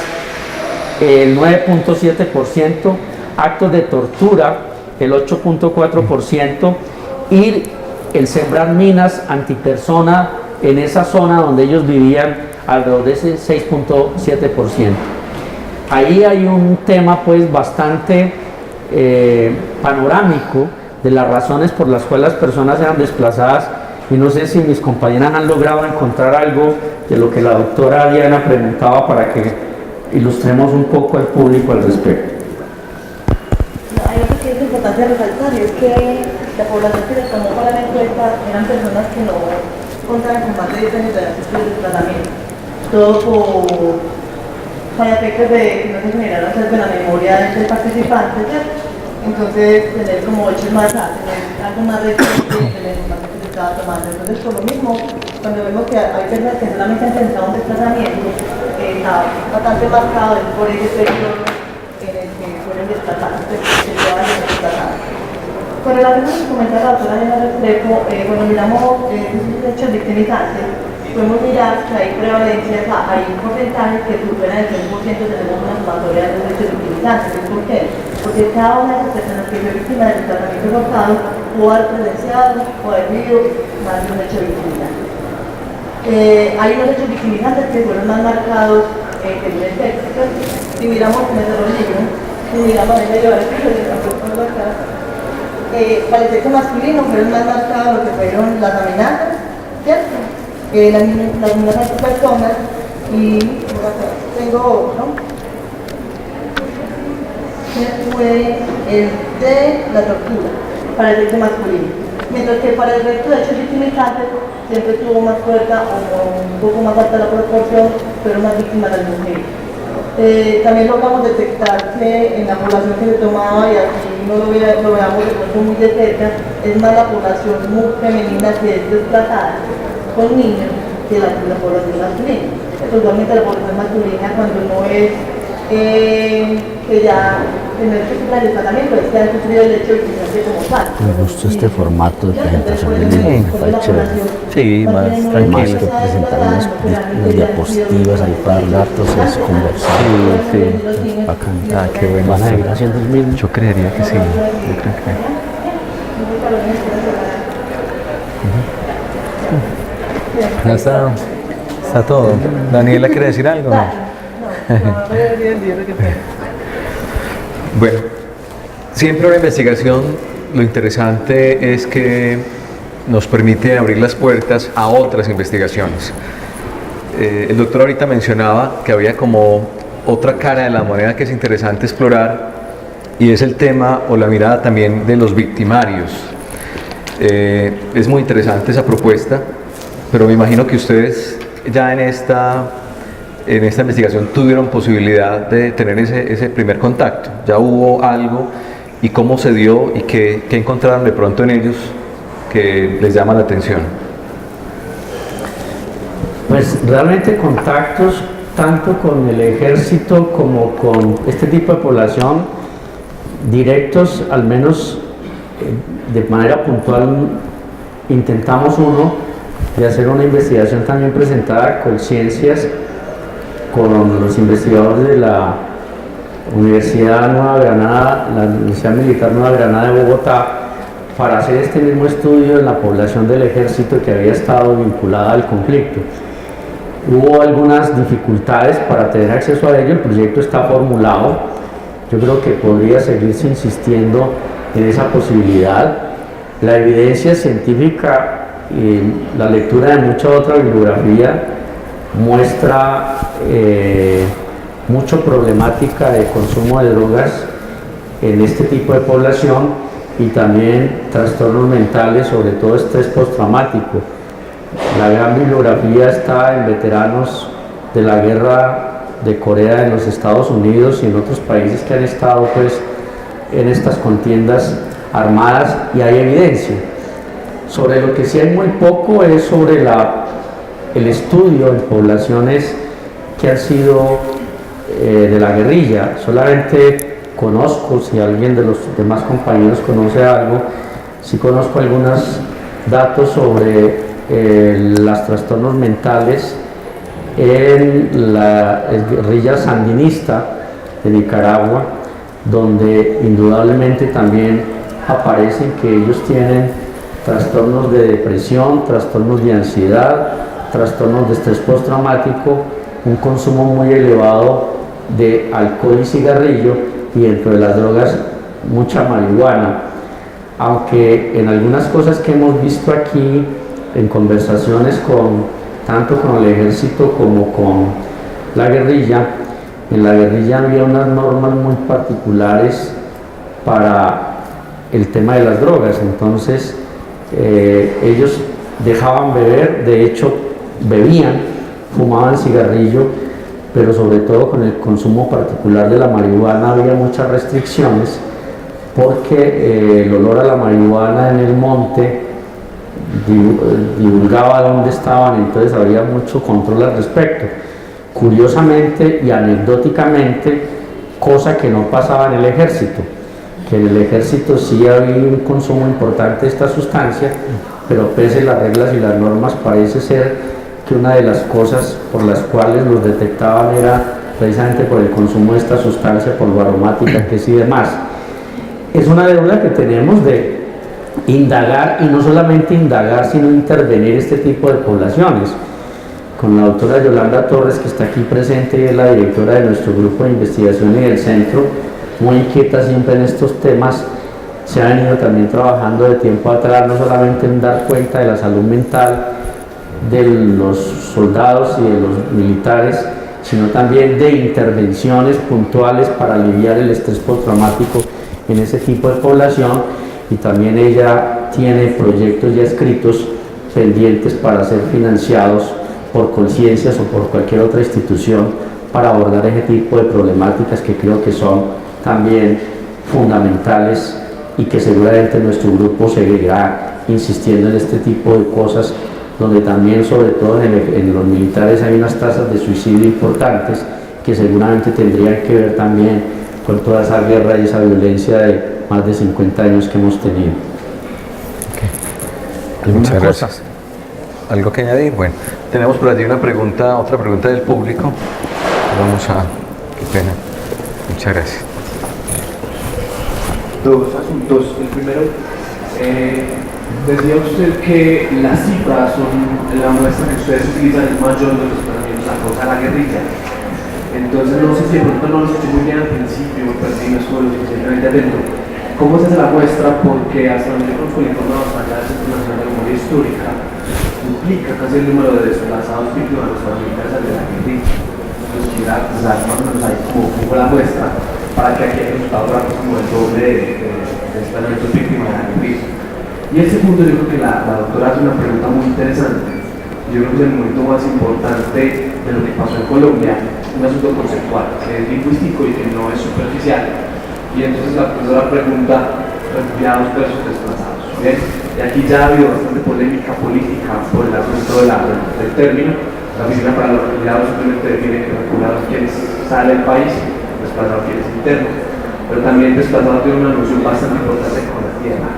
el 9.7%. Actos de tortura, el 8.4%. El sembrar minas antipersona en esa zona donde ellos vivían, alrededor de ese 6.7%. Ahí hay un tema pues bastante panorámico de las razones por las cuales las personas eran desplazadas, y no sé si mis compañeras han logrado encontrar algo de lo que la doctora Diana preguntaba para que ilustremos un poco al público al respecto. Hay algo que es importante resaltar, y es que la población que les tomó para la encuesta eran personas que no contaban con más de 10 años de desplazamiento. Todo por efectos de que no se generaron de la memoria del participante, ¿cierto? Entonces, tener como hechos más, tener algo más reciente de la información que se estaba tomando. Entonces, por lo mismo, cuando vemos que hay personas que solamente han pensado un desplazamiento, está bastante marcado por ese periodo en el que fueron desplazados, que se llevan desplazados. Con relación a lo que comentaba la doctora Diana Restrepo, cuando miramos esos hechos victimizantes, podemos mirar que hay prevalencias, hay porcentajes que superan el 100%, tenemos una sumatoria de los hechos victimizantes. ¿Por qué? Porque cada una de esas personas que fue víctima del desplazamiento forzado pudo haber presenciado o haber vivido más de un hecho victimizante. Hay unos hechos victimizantes que fueron más marcados que el efecto. Si miramos en el terrorismo, si miramos en el medio del estilo, de tampoco acá, para el sexo masculino fueron más marcados lo que fueron las amenazas, ¿cierto? Las amenazas de personas, y por acá tengo otro, que fue el de la tortura para el sexo masculino. mientras que para el resto de hechos victimizantes siempre tuvo más fuerza o un poco más alta la proporción, fueron más víctimas las mujeres. También logramos detectar que en la población que se tomaba, y aquí no lo veamos de pronto muy de cerca, es más la población muy femenina que es desplazada con niños que la población masculina. Usualmente la población masculina, cuando no es que ya tener que sufrir el tratamiento, es que han sufrido el hecho de que como tal. Me gustó este formato de presentación de niños, fue chévere. Sí, más Más tranquilo. que presentar unas diapositivas ahí para dar datos, es conversar. Sí. Bacán. Ah, qué bueno. ¿Van a seguir haciendo el mismo? Yo creería que sí. Yo creo que... Ya está todo. Daniela, ¿quiere decir algo? No. Bueno, siempre una investigación, lo interesante es que nos permite abrir las puertas a otras investigaciones. El doctor ahorita mencionaba que había como otra cara de la moneda que es interesante explorar, y es el tema o la mirada también de los victimarios. Es muy interesante esa propuesta, pero me imagino que ustedes ya en esta investigación tuvieron posibilidad de tener ese primer contacto. Ya hubo algo, y cómo se dio y qué encontraron de pronto en ellos que les llama la atención. Pues realmente contactos tanto con el ejército como con este tipo de población directos, al menos de manera puntual intentamos de hacer una investigación también presentada a Colciencias con los investigadores de la Universidad Nueva Granada, la Universidad Militar Nueva Granada de Bogotá, para hacer este mismo estudio en la población del ejército que había estado vinculada al conflicto. Hubo algunas dificultades para tener acceso a ello, el proyecto está formulado, yo creo que podría seguirse insistiendo en esa posibilidad. La evidencia científica y la lectura de mucha otra bibliografía muestra mucha problemática de consumo de drogas en este tipo de población y también trastornos mentales, sobre todo estrés postraumático. La gran bibliografía está en veteranos de la guerra de Corea en los Estados Unidos y en otros países que han estado pues en estas contiendas armadas, y hay evidencia. Sobre lo que sí hay muy poco es sobre el estudio en poblaciones que han sido de la guerrilla. Solamente conozco, si alguien de los demás compañeros conoce algo, sí conozco algunos datos sobre los trastornos mentales en la guerrilla sandinista de Nicaragua, donde indudablemente también aparecen que ellos tienen trastornos de depresión, trastornos de ansiedad, trastornos de estrés postraumático, un consumo muy elevado de alcohol y cigarrillo, y dentro de las drogas mucha marihuana. Aunque en algunas cosas que hemos visto aquí en conversaciones tanto con el ejército como con la guerrilla, en la guerrilla había unas normas muy particulares para el tema de las drogas. Entonces ellos dejaban beber, de hecho bebían, fumaban cigarrillo, pero sobre todo con el consumo particular de la marihuana había muchas restricciones, porque el olor a la marihuana en el monte divulgaba dónde estaban, entonces había mucho control al respecto. Curiosamente y anecdóticamente, cosa que no pasaba en el ejército, que en el ejército sí había un consumo importante de esta sustancia, pero pese a las reglas y las normas, parece ser que una de las cosas por las cuales los detectaban era precisamente por el consumo de esta sustancia, por lo aromática que es y demás. Es una deuda que tenemos de indagar, y no solamente indagar, sino intervenir este tipo de poblaciones. Con la doctora Yolanda Torres, que está aquí presente y es la directora de nuestro grupo de investigación y del centro, muy inquieta siempre en estos temas, se ha venido también trabajando de tiempo atrás, no solamente en dar cuenta de la salud mental de los soldados y de los militares, sino también de intervenciones puntuales para aliviar el estrés postraumático en ese tipo de población. Y también ella tiene proyectos ya escritos pendientes para ser financiados por Conciencias o por cualquier otra institución para abordar ese tipo de problemáticas que creo que son también fundamentales y que seguramente nuestro grupo seguirá insistiendo en este tipo de cosas, donde también, sobre todo en los militares, hay unas tasas de suicidio importantes que seguramente tendrían que ver también con toda esa guerra y esa violencia de más de 50 años que hemos tenido. Muchas gracias. ¿Algo que añadir? Bueno, tenemos por allí otra pregunta del público. Vamos a... Qué pena. Muchas gracias. Dos asuntos. El primero, decía usted que las cifras son la muestra que ustedes utilizan el mayor de los desplazamientos a causa de la guerrilla. Entonces, no sé si de pronto no lo escuché muy bien al principio, pero sí no estuve lo suficientemente atento. ¿Cómo se hace la muestra? Porque hasta donde yo conozco el informe de la Centro Nacional de Memoria Histórica duplica casi el número de desplazados víctimas de los paramilitares de la guerrilla. Entonces, quisiera saber más o menos ahí cómo fue la muestra para que aquí haya resultado como el doble de desplazamientos víctimas de la guerrilla. Y el segundo, yo creo que la doctora hace una pregunta muy interesante. Yo creo que es el momento más importante de lo que pasó en Colombia, un asunto conceptual, que es lingüístico y que no es superficial. Y entonces la profesora pregunta, refugiados versus desplazados. ¿Bien? Y aquí ya ha habido bastante polémica política por el asunto del término. La Oficina para los Refugiados simplemente define que refugiados es quien sale del país, desplazado quien es interno. Pero también desplazado tiene una noción bastante importante con la tierra.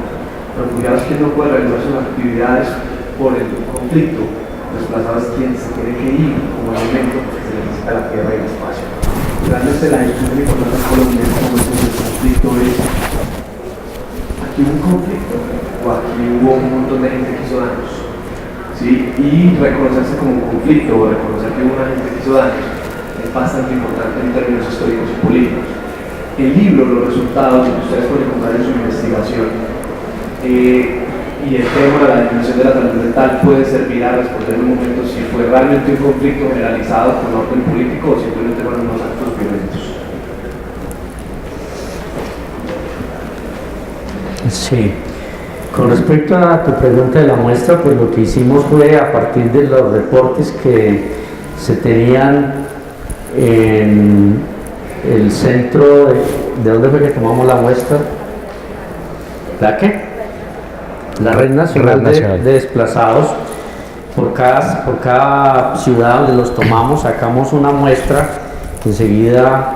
Refugiados es quien no puede realizar sus actividades por el conflicto. Desplazado es quien se tiene que ir como elemento porque se necesita la tierra y el espacio. Realmente la discusión importante en Colombia es como el conflicto es: aquí hubo un conflicto o aquí hubo un montón de gente que hizo daños, ¿sí? Y reconocerse como un conflicto o reconocer que hubo una gente que hizo daños es bastante importante en términos históricos y políticos. El libro, los resultados que ustedes pueden encontrar en su investigación y el tema de la definición de la salud mental puede servir a responder en un momento si fue realmente un conflicto generalizado con orden político o simplemente fueron unos actos violentos. Sí. Con respecto a tu pregunta de la muestra, pues lo que hicimos fue, a partir de los reportes que se tenían en el centro ¿de dónde fue que tomamos la muestra? ¿La qué? La Red Nacional de Desplazados. Por cada ciudad donde los tomamos, sacamos una muestra que enseguida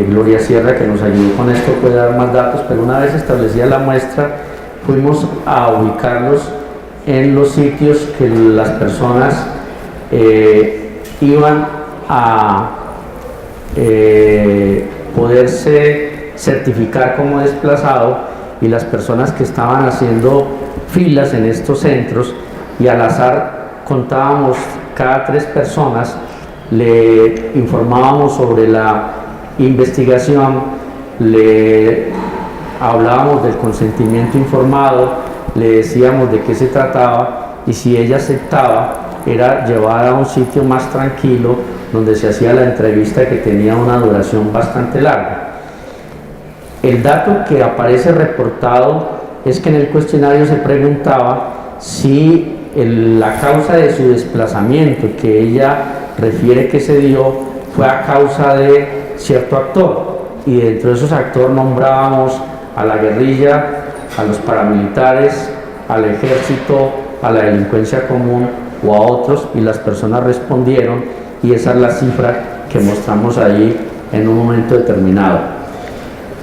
Gloria Sierra, que nos ayudó con esto, puede dar más datos, pero una vez establecida la muestra, fuimos a ubicarlos en los sitios que las personas iban a poderse certificar como desplazado, y las personas que estaban haciendo filas en estos centros, y al azar contábamos cada 3 personas, le informábamos sobre la investigación, le hablábamos del consentimiento informado, le decíamos de qué se trataba, y si ella aceptaba, era llevada a un sitio más tranquilo donde se hacía la entrevista, que tenía una duración bastante larga. El dato que aparece reportado es que en el cuestionario se preguntaba si la causa de su desplazamiento, que ella refiere que se dio, fue a causa de cierto actor, y dentro de esos actores nombrábamos a la guerrilla, a los paramilitares, al ejército, a la delincuencia común o a otros, y las personas respondieron, y esa es la cifra que mostramos ahí en un momento determinado.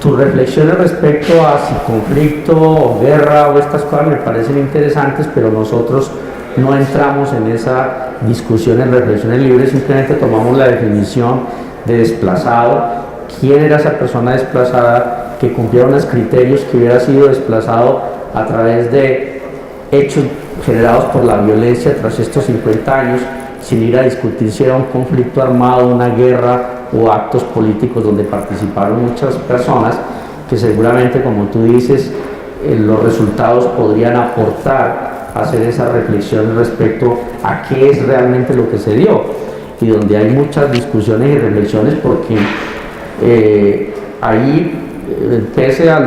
Tus reflexiones respecto a si conflicto o guerra o estas cosas me parecen interesantes, pero nosotros no entramos en esa discusión en reflexiones libres, simplemente tomamos la definición de desplazado, quién era esa persona desplazada, que cumpliera unos criterios, que hubiera sido desplazado a través de hechos generados por la violencia tras estos 50 años, sin ir a discutir si era un conflicto armado, una guerra o actos políticos donde participaron muchas personas, que seguramente, como tú dices, los resultados podrían aportar a hacer esa reflexión respecto a qué es realmente lo que se dio, y donde hay muchas discusiones y reflexiones, porque ahí, pese a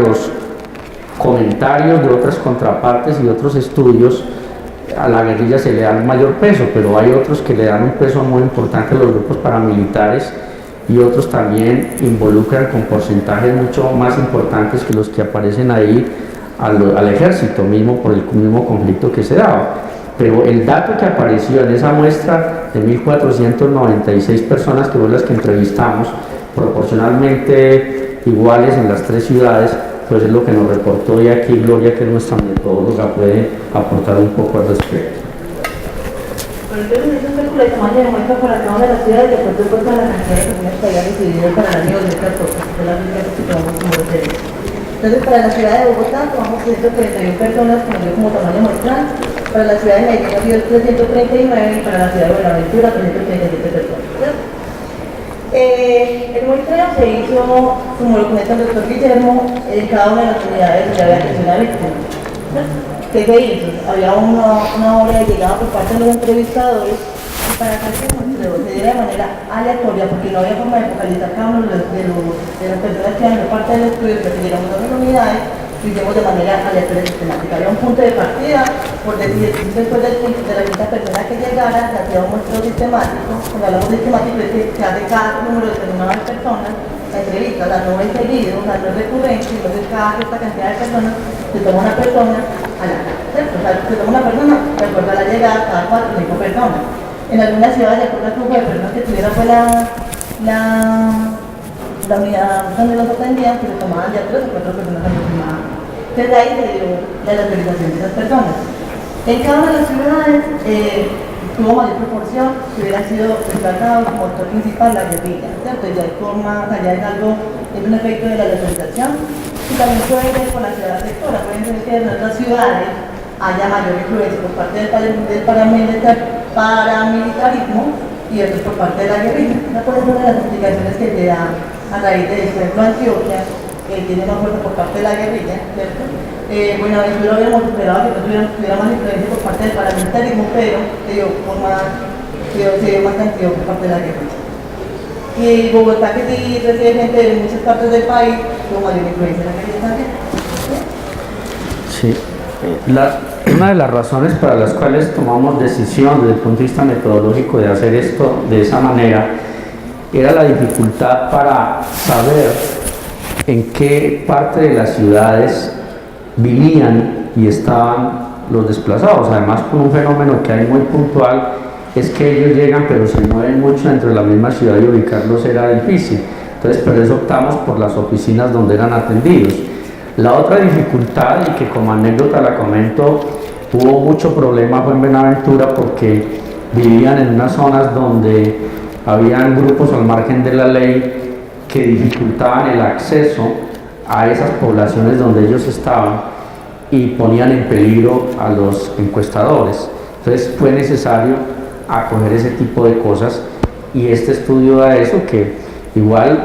comentarios de otras contrapartes y otros estudios, a la guerrilla se le da un mayor peso, pero hay otros que le dan un peso muy importante a los grupos paramilitares y otros también involucran con porcentajes mucho más importantes que los que aparecen ahí al ejército mismo por el mismo conflicto que se daba. Pero el dato que apareció en esa muestra de 1.496 personas, que fueron las que entrevistamos, proporcionalmente iguales en las 3 ciudades, pues es lo que nos reportó, y aquí Gloria, que es nuestra metodóloga, puede aportar un poco al respecto. Pero entonces es un cálculo de tamaño de muestra para cada una de las ciudades de acuerdo con la cantidad de personas que había recibido para el año 2014, que fue la cifra que tomamos como referencia. Entonces, para la ciudad de Bogotá tomamos 141 personas que nos dio como tamaño muestral, para la ciudad de Medellín nos dio 339 y para la ciudad de Buenaventura 337 personas, ¿cierto? El muestreo se hizo, como lo comenta el doctor Guillermo, en cada una de las unidades donde había atención a víctimas. ¿Qué se hizo? Había una hora de llegada por parte de los entrevistadores, y para que este muestreo se diera de manera aleatoria, porque no había forma de focalizar cada uno de las personas que eran parte del estudio, que siguiéramos las unidades, lo hicimos de manera aleatoria y sistemática. Había un punto de partida, por decir, después de la quinta persona que llegara, se hacía un muestreo sistemático. Cuando hablamos de sistemático es que se hace cada número determinado de personas, la entrevista, no es seguido, no es recurrente, entonces cada cierta cantidad de personas se toma una persona a la ¿cierto? O sea, se toma una persona, de acuerdo a la llegada, cada 4 o 5 personas. En algunas ciudades, de acuerdo al flujo de personas que tuviera fue la unidad donde los atendían, que se tomaban ya 3 o 4 personas aproximadamente. Entonces ahí se dio la localización de esas personas. En cada una de las ciudades tuvo mayor proporción si hubiera sido tratado como actor principal la guerrilla, ¿cierto? Ya hay forma, ya es algo, es un efecto de la localización, y también puede ser con la ciudad sectora, pueden ser que en otras ciudades haya mayor influencia por parte del paramilitarismo y otros por parte de la guerrilla. Esa puede ser una de las explicaciones que se da a raíz de esto. Por ejemplo, Antioquia, que tiene más fuerza por parte de la guerrilla, ¿cierto? Buenaventura hubiéramos esperado que no tuviera más influencia por parte del paramilitarismo, pero se dio más cantidad por parte de la guerrilla. Y Bogotá, que sí recibe gente de muchas partes del país, tuvo mayor influencia en la guerrilla también. Sí. Una de las razones para las cuales tomamos decisión desde el punto de vista metodológico de hacer esto de esa manera era la dificultad para saber en qué parte de las ciudades vivían y estaban los desplazados. Además, con un fenómeno que hay muy puntual, es que ellos llegan pero se mueven mucho dentro de la misma ciudad y ubicarlos era difícil. Entonces, por eso optamos por las oficinas donde eran atendidos. La otra dificultad, y que como anécdota la comento, hubo mucho problema fue en Buenaventura, porque vivían en unas zonas donde habían grupos al margen de la ley que dificultaban el acceso a esas poblaciones donde ellos estaban y ponían en peligro a los encuestadores. Entonces fue necesario acoger ese tipo de cosas, y este estudio da eso, que igual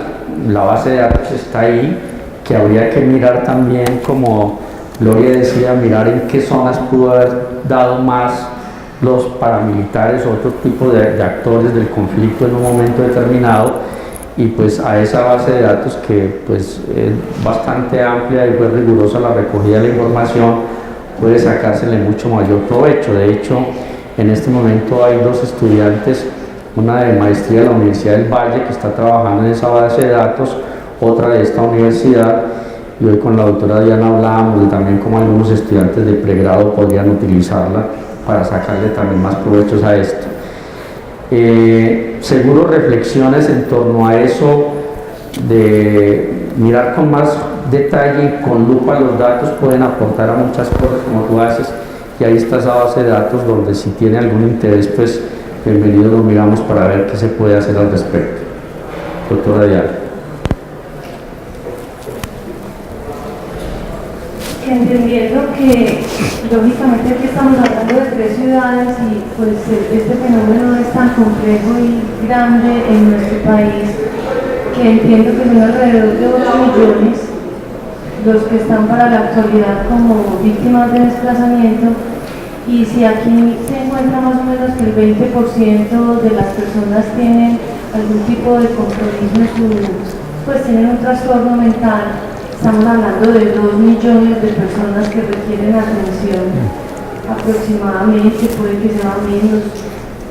la base de datos está ahí, que habría que mirar también, como Gloria decía, mirar en qué zonas pudo haber dado más los paramilitares o otro tipo de actores del conflicto en un momento determinado, y pues a esa base de datos, que pues es bastante amplia y fue rigurosa la recogida de la información, puede sacársele mucho mayor provecho. De hecho, en este momento hay 2 estudiantes, una de maestría de la Universidad del Valle que está trabajando en esa base de datos, otra de esta universidad, y hoy con la doctora Diana hablábamos de también cómo algunos estudiantes de pregrado podrían utilizarla para sacarle también más provechos a esto. Seguro reflexiones en torno a eso, de mirar con más detalle y con lupa los datos, pueden aportar a muchas cosas como tú haces, y ahí está esa base de datos donde, si tiene algún interés, pues bienvenido, lo miramos para ver qué se puede hacer al respecto. Doctora Diana. Entendiendo que lógicamente aquí estamos hablando de 3 ciudades y pues este fenómeno es tan complejo y grande en nuestro país, que entiendo que son alrededor de 8 millones los que están para la actualidad como víctimas de desplazamiento, y si aquí se encuentra más o menos que el 20% de las personas tienen algún tipo de compromiso, pues tienen un trastorno mental, estamos hablando de 2 millones de personas que requieren atención aproximadamente, puede que sea menos,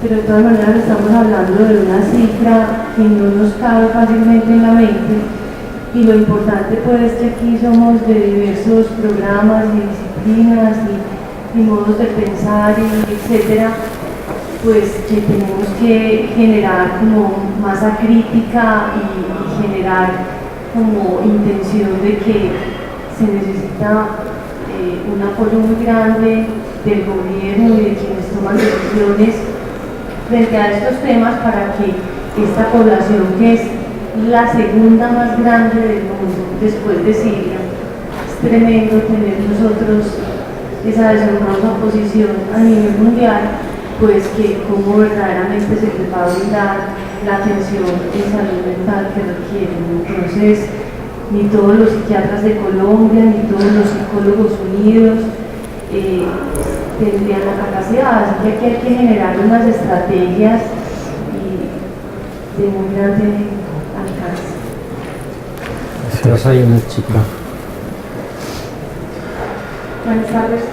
pero de todas maneras estamos hablando de una cifra que no nos cabe fácilmente en la mente, y lo importante pues es que aquí somos de diversos programas y disciplinas y modos de pensar y etcétera, pues que tenemos que generar como masa crítica y generar como intención de que se necesita un apoyo muy grande del gobierno y de quienes toman decisiones frente a estos temas para que esta población, que es la segunda más grande del mundo después de Siria, es tremendo tener nosotros esa desastrosas posición a nivel mundial, pues que como verdaderamente se les va a brindar la atención en salud mental que requieren. Entonces, ni todos los psiquiatras de Colombia, ni todos los psicólogos unidos tendrían la capacidad, así que aquí hay que generar unas estrategias de muy grande alcance. Gracias, hay una chica. Buenas tardes.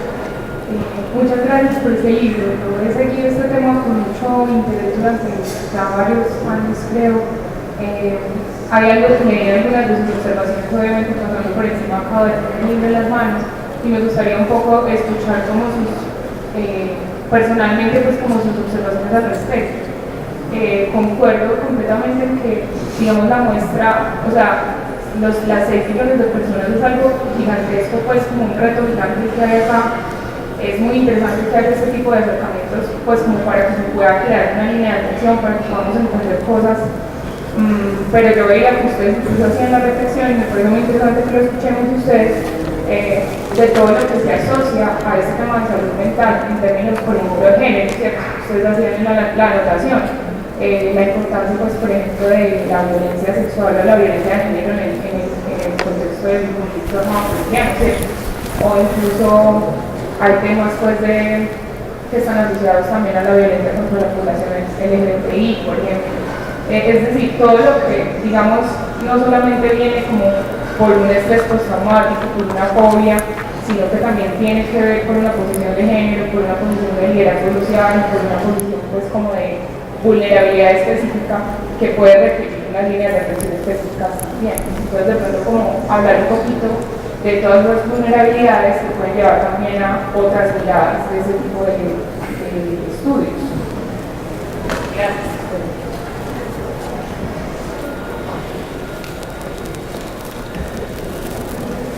Muchas gracias por este libro. Yo he seguido este tema con mucho interés durante ya varios años, creo. Hay algo que me dio algunas de sus observaciones, obviamente pasando por encima, acabo de tener el libro en las manos, y me gustaría un poco escuchar como sus, personalmente, pues como sus observaciones al respecto. Concuerdo completamente en que, digamos, la muestra, o sea, las 6 millones de personas es algo gigantesco, pues como un reto gigante que hay acá. Es muy interesante que haya este tipo de acercamientos, pues como para que se pueda crear una línea de atención, para que podamos entender cosas. Pero yo veía que ustedes incluso hacían la reflexión, y me parece muy interesante que lo escuchemos de ustedes, de todo lo que se asocia a este tema de salud mental en términos, por ejemplo, de género, ¿cierto? Ustedes hacían la anotación, la importancia, pues, por ejemplo, de la violencia sexual o la violencia de género en el contexto del conflicto armado colombiano, ¿cierto? O incluso hay temas, pues, que están asociados también a la violencia contra la población LGBTI, por ejemplo. Es decir, todo lo que, digamos, no solamente viene como por un estrés postraumático, por una fobia, sino que también tiene que ver con una posición de género, por una posición de liderazgo social, por una posición, pues, como de vulnerabilidad específica que puede requerir unas líneas de atención específicas también. Entonces, de pronto, como hablar un poquito de todas las vulnerabilidades que pueden llevar también a otras miradas de ese tipo de estudios. Gracias.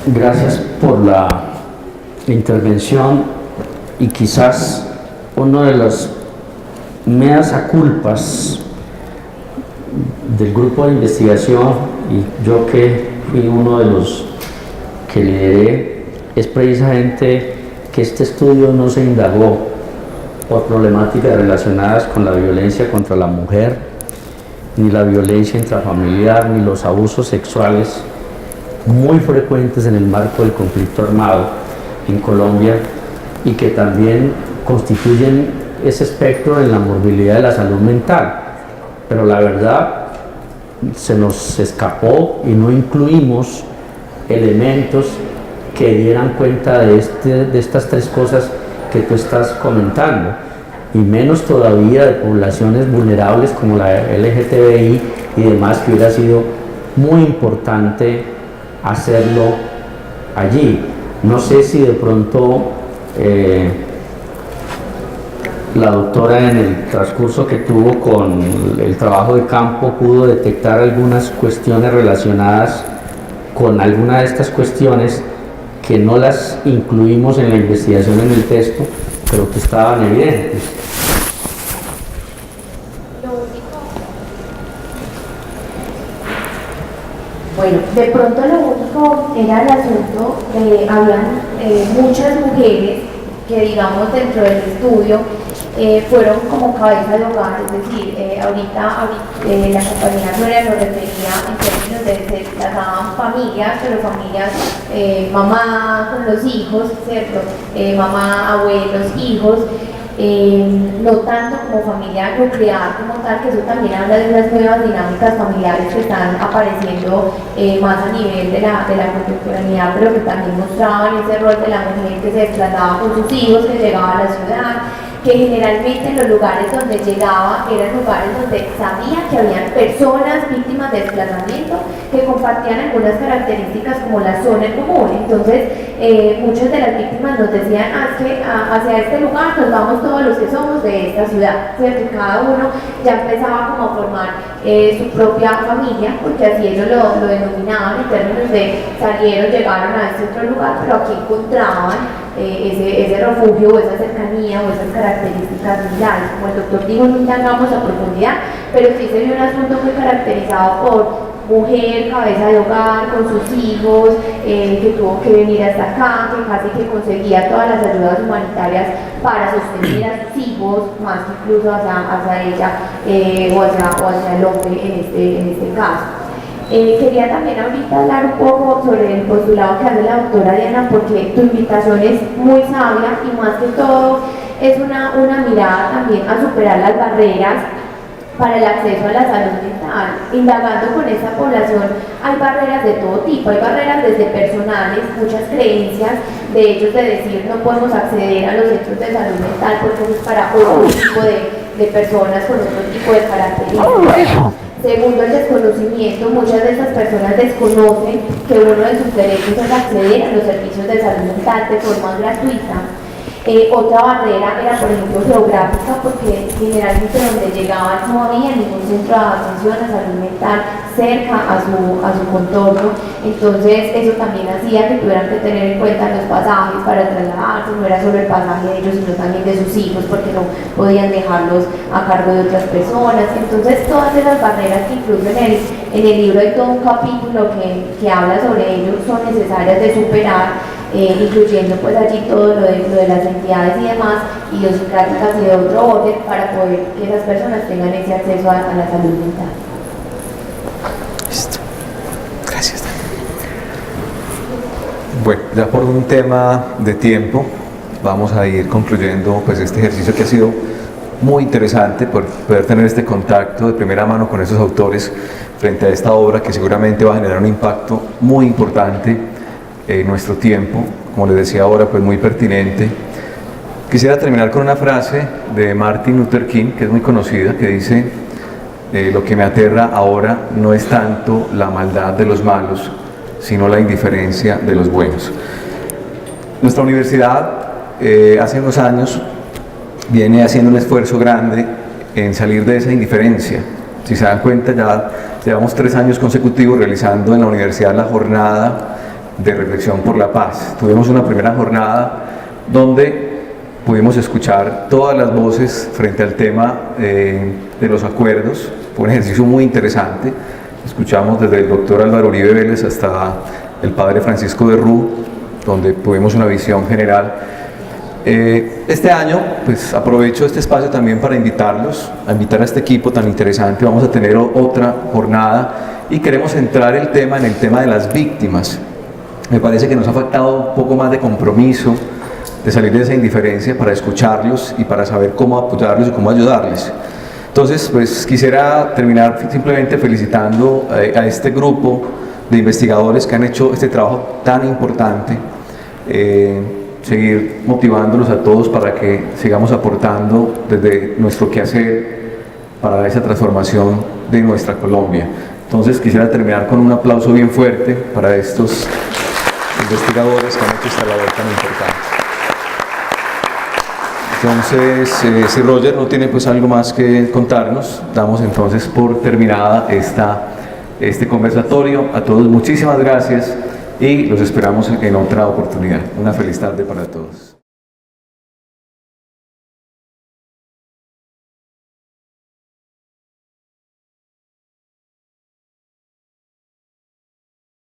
Gracias por la intervención, y quizás una de las meas a culpas del grupo de investigación, y yo que fui uno de los que lideré, es precisamente que este estudio no se indagó por problemáticas relacionadas con la violencia contra la mujer, ni la violencia intrafamiliar, ni los abusos sexuales muy frecuentes en el marco del conflicto armado en Colombia, y que también constituyen ese espectro en la morbilidad de la salud mental. Pero la verdad se nos escapó y no incluimos elementos que dieran cuenta de estas 3 cosas que tú estás comentando, y menos todavía de poblaciones vulnerables como la LGTBI y demás, que hubiera sido muy importante hacerlo allí. No sé si de pronto la doctora, en el transcurso que tuvo con el trabajo de campo, pudo detectar algunas cuestiones relacionadas con alguna de estas cuestiones que no las incluimos en la investigación en el texto, pero que estaban evidentes. Bueno, de pronto lo único era el asunto de habían muchas mujeres que, digamos, dentro del estudio fueron como cabeza de hogar, es decir, ahorita la compañera Gloria lo refería en términos de se trasladaban familias, pero familias, mamá con los hijos, ¿cierto? Mamá, abuelos, hijos, no tanto como familia nuclear como tal, que eso también habla de unas nuevas dinámicas familiares que están apareciendo más a nivel de la contemporaneidad, pero que también mostraban ese rol de la mujer que se desplazaba con sus hijos, que llegaba a la ciudad, que generalmente en los lugares donde llegaba eran lugares donde sabía que habían personas víctimas de desplazamiento que compartían algunas características como la zona en común. Entonces, muchas de las víctimas nos decían, es que hacia este lugar nos vamos todos los que somos de esta ciudad, ¿cierto? Y cada uno ya empezaba como a formar su propia familia, porque así ellos lo denominaban en términos de salieron, llegaron a este otro lugar, pero aquí encontraban ese refugio o esa cercanía o esas características similares. Como el doctor dijo, no indagamos a profundidad, pero sí se vio un asunto muy caracterizado por mujer, cabeza de hogar, con sus hijos, que tuvo que venir hasta acá, que casi que conseguía todas las ayudas humanitarias para sostener a sus hijos, más que incluso hacia ella o hacia el hombre en este caso. Quería también ahorita hablar un poco sobre el postulado que hace la doctora Diana, porque tu invitación es muy sabia y más que todo es una mirada también a superar las barreras para el acceso a la salud mental. Indagando con esta población hay barreras de todo tipo, hay barreras desde personales, muchas creencias de ellos de decir no podemos acceder a los centros de salud mental porque eso es para otro tipo de personas con otro tipo de características. Segundo, el desconocimiento. Muchas de estas personas desconocen que uno de sus derechos es acceder a los servicios de salud mental de forma gratuita. Otra barrera era, por ejemplo, geográfica, porque generalmente donde llegaban no había ningún centro de atención a salud mental cerca a su contorno. Entonces eso también hacía que tuvieran que tener en cuenta los pasajes para trasladarse, no era solo el pasaje de ellos, sino también de sus hijos, porque no podían dejarlos a cargo de otras personas. Entonces todas esas barreras que incluso en el libro hay todo un capítulo que habla sobre ello, son necesarias de superar, incluyendo pues allí todo lo de las entidades y demás, idiosincráticas y de otro orden, para poder que esas personas tengan ese acceso a la salud mental. Listo. Gracias. Bueno, ya por un tema de tiempo vamos a ir concluyendo pues este ejercicio que ha sido muy interesante por poder tener este contacto de primera mano con esos autores frente a esta obra que seguramente va a generar un impacto muy importante en nuestro tiempo, como les decía ahora, pues muy pertinente. Quisiera terminar con una frase de Martin Luther King, que es muy conocida, que dice: lo que me aterra ahora no es tanto la maldad de los malos, sino la indiferencia de los buenos. Nuestra universidad hace unos años viene haciendo un esfuerzo grande en salir de esa indiferencia. Si se dan cuenta, ya llevamos 3 años consecutivos realizando en la universidad la jornada de reflexión por la paz. Tuvimos una primera jornada donde pudimos escuchar todas las voces frente al tema de los acuerdos. Fue un ejercicio muy interesante. Escuchamos desde el doctor Álvaro Uribe Vélez hasta el padre Francisco de Rú, donde tuvimos una visión general. Este año, pues aprovecho este espacio también para invitar a este equipo tan interesante. Vamos a tener otra jornada y queremos centrar el tema en el tema de las víctimas. Me parece que nos ha faltado un poco más de compromiso, de salir de esa indiferencia para escucharlos y para saber cómo apoyarlos y cómo ayudarles. Entonces, pues quisiera terminar simplemente felicitando a este grupo de investigadores que han hecho este trabajo tan importante, seguir motivándolos a todos para que sigamos aportando desde nuestro quehacer para esa transformación de nuestra Colombia. Entonces quisiera terminar con un aplauso bien fuerte para estos investigadores que han hecho esta labor tan importante. Entonces, si Roger no tiene pues algo más que contarnos, damos entonces por terminada este conversatorio. A todos muchísimas gracias y los esperamos en otra oportunidad. Una feliz tarde para todos.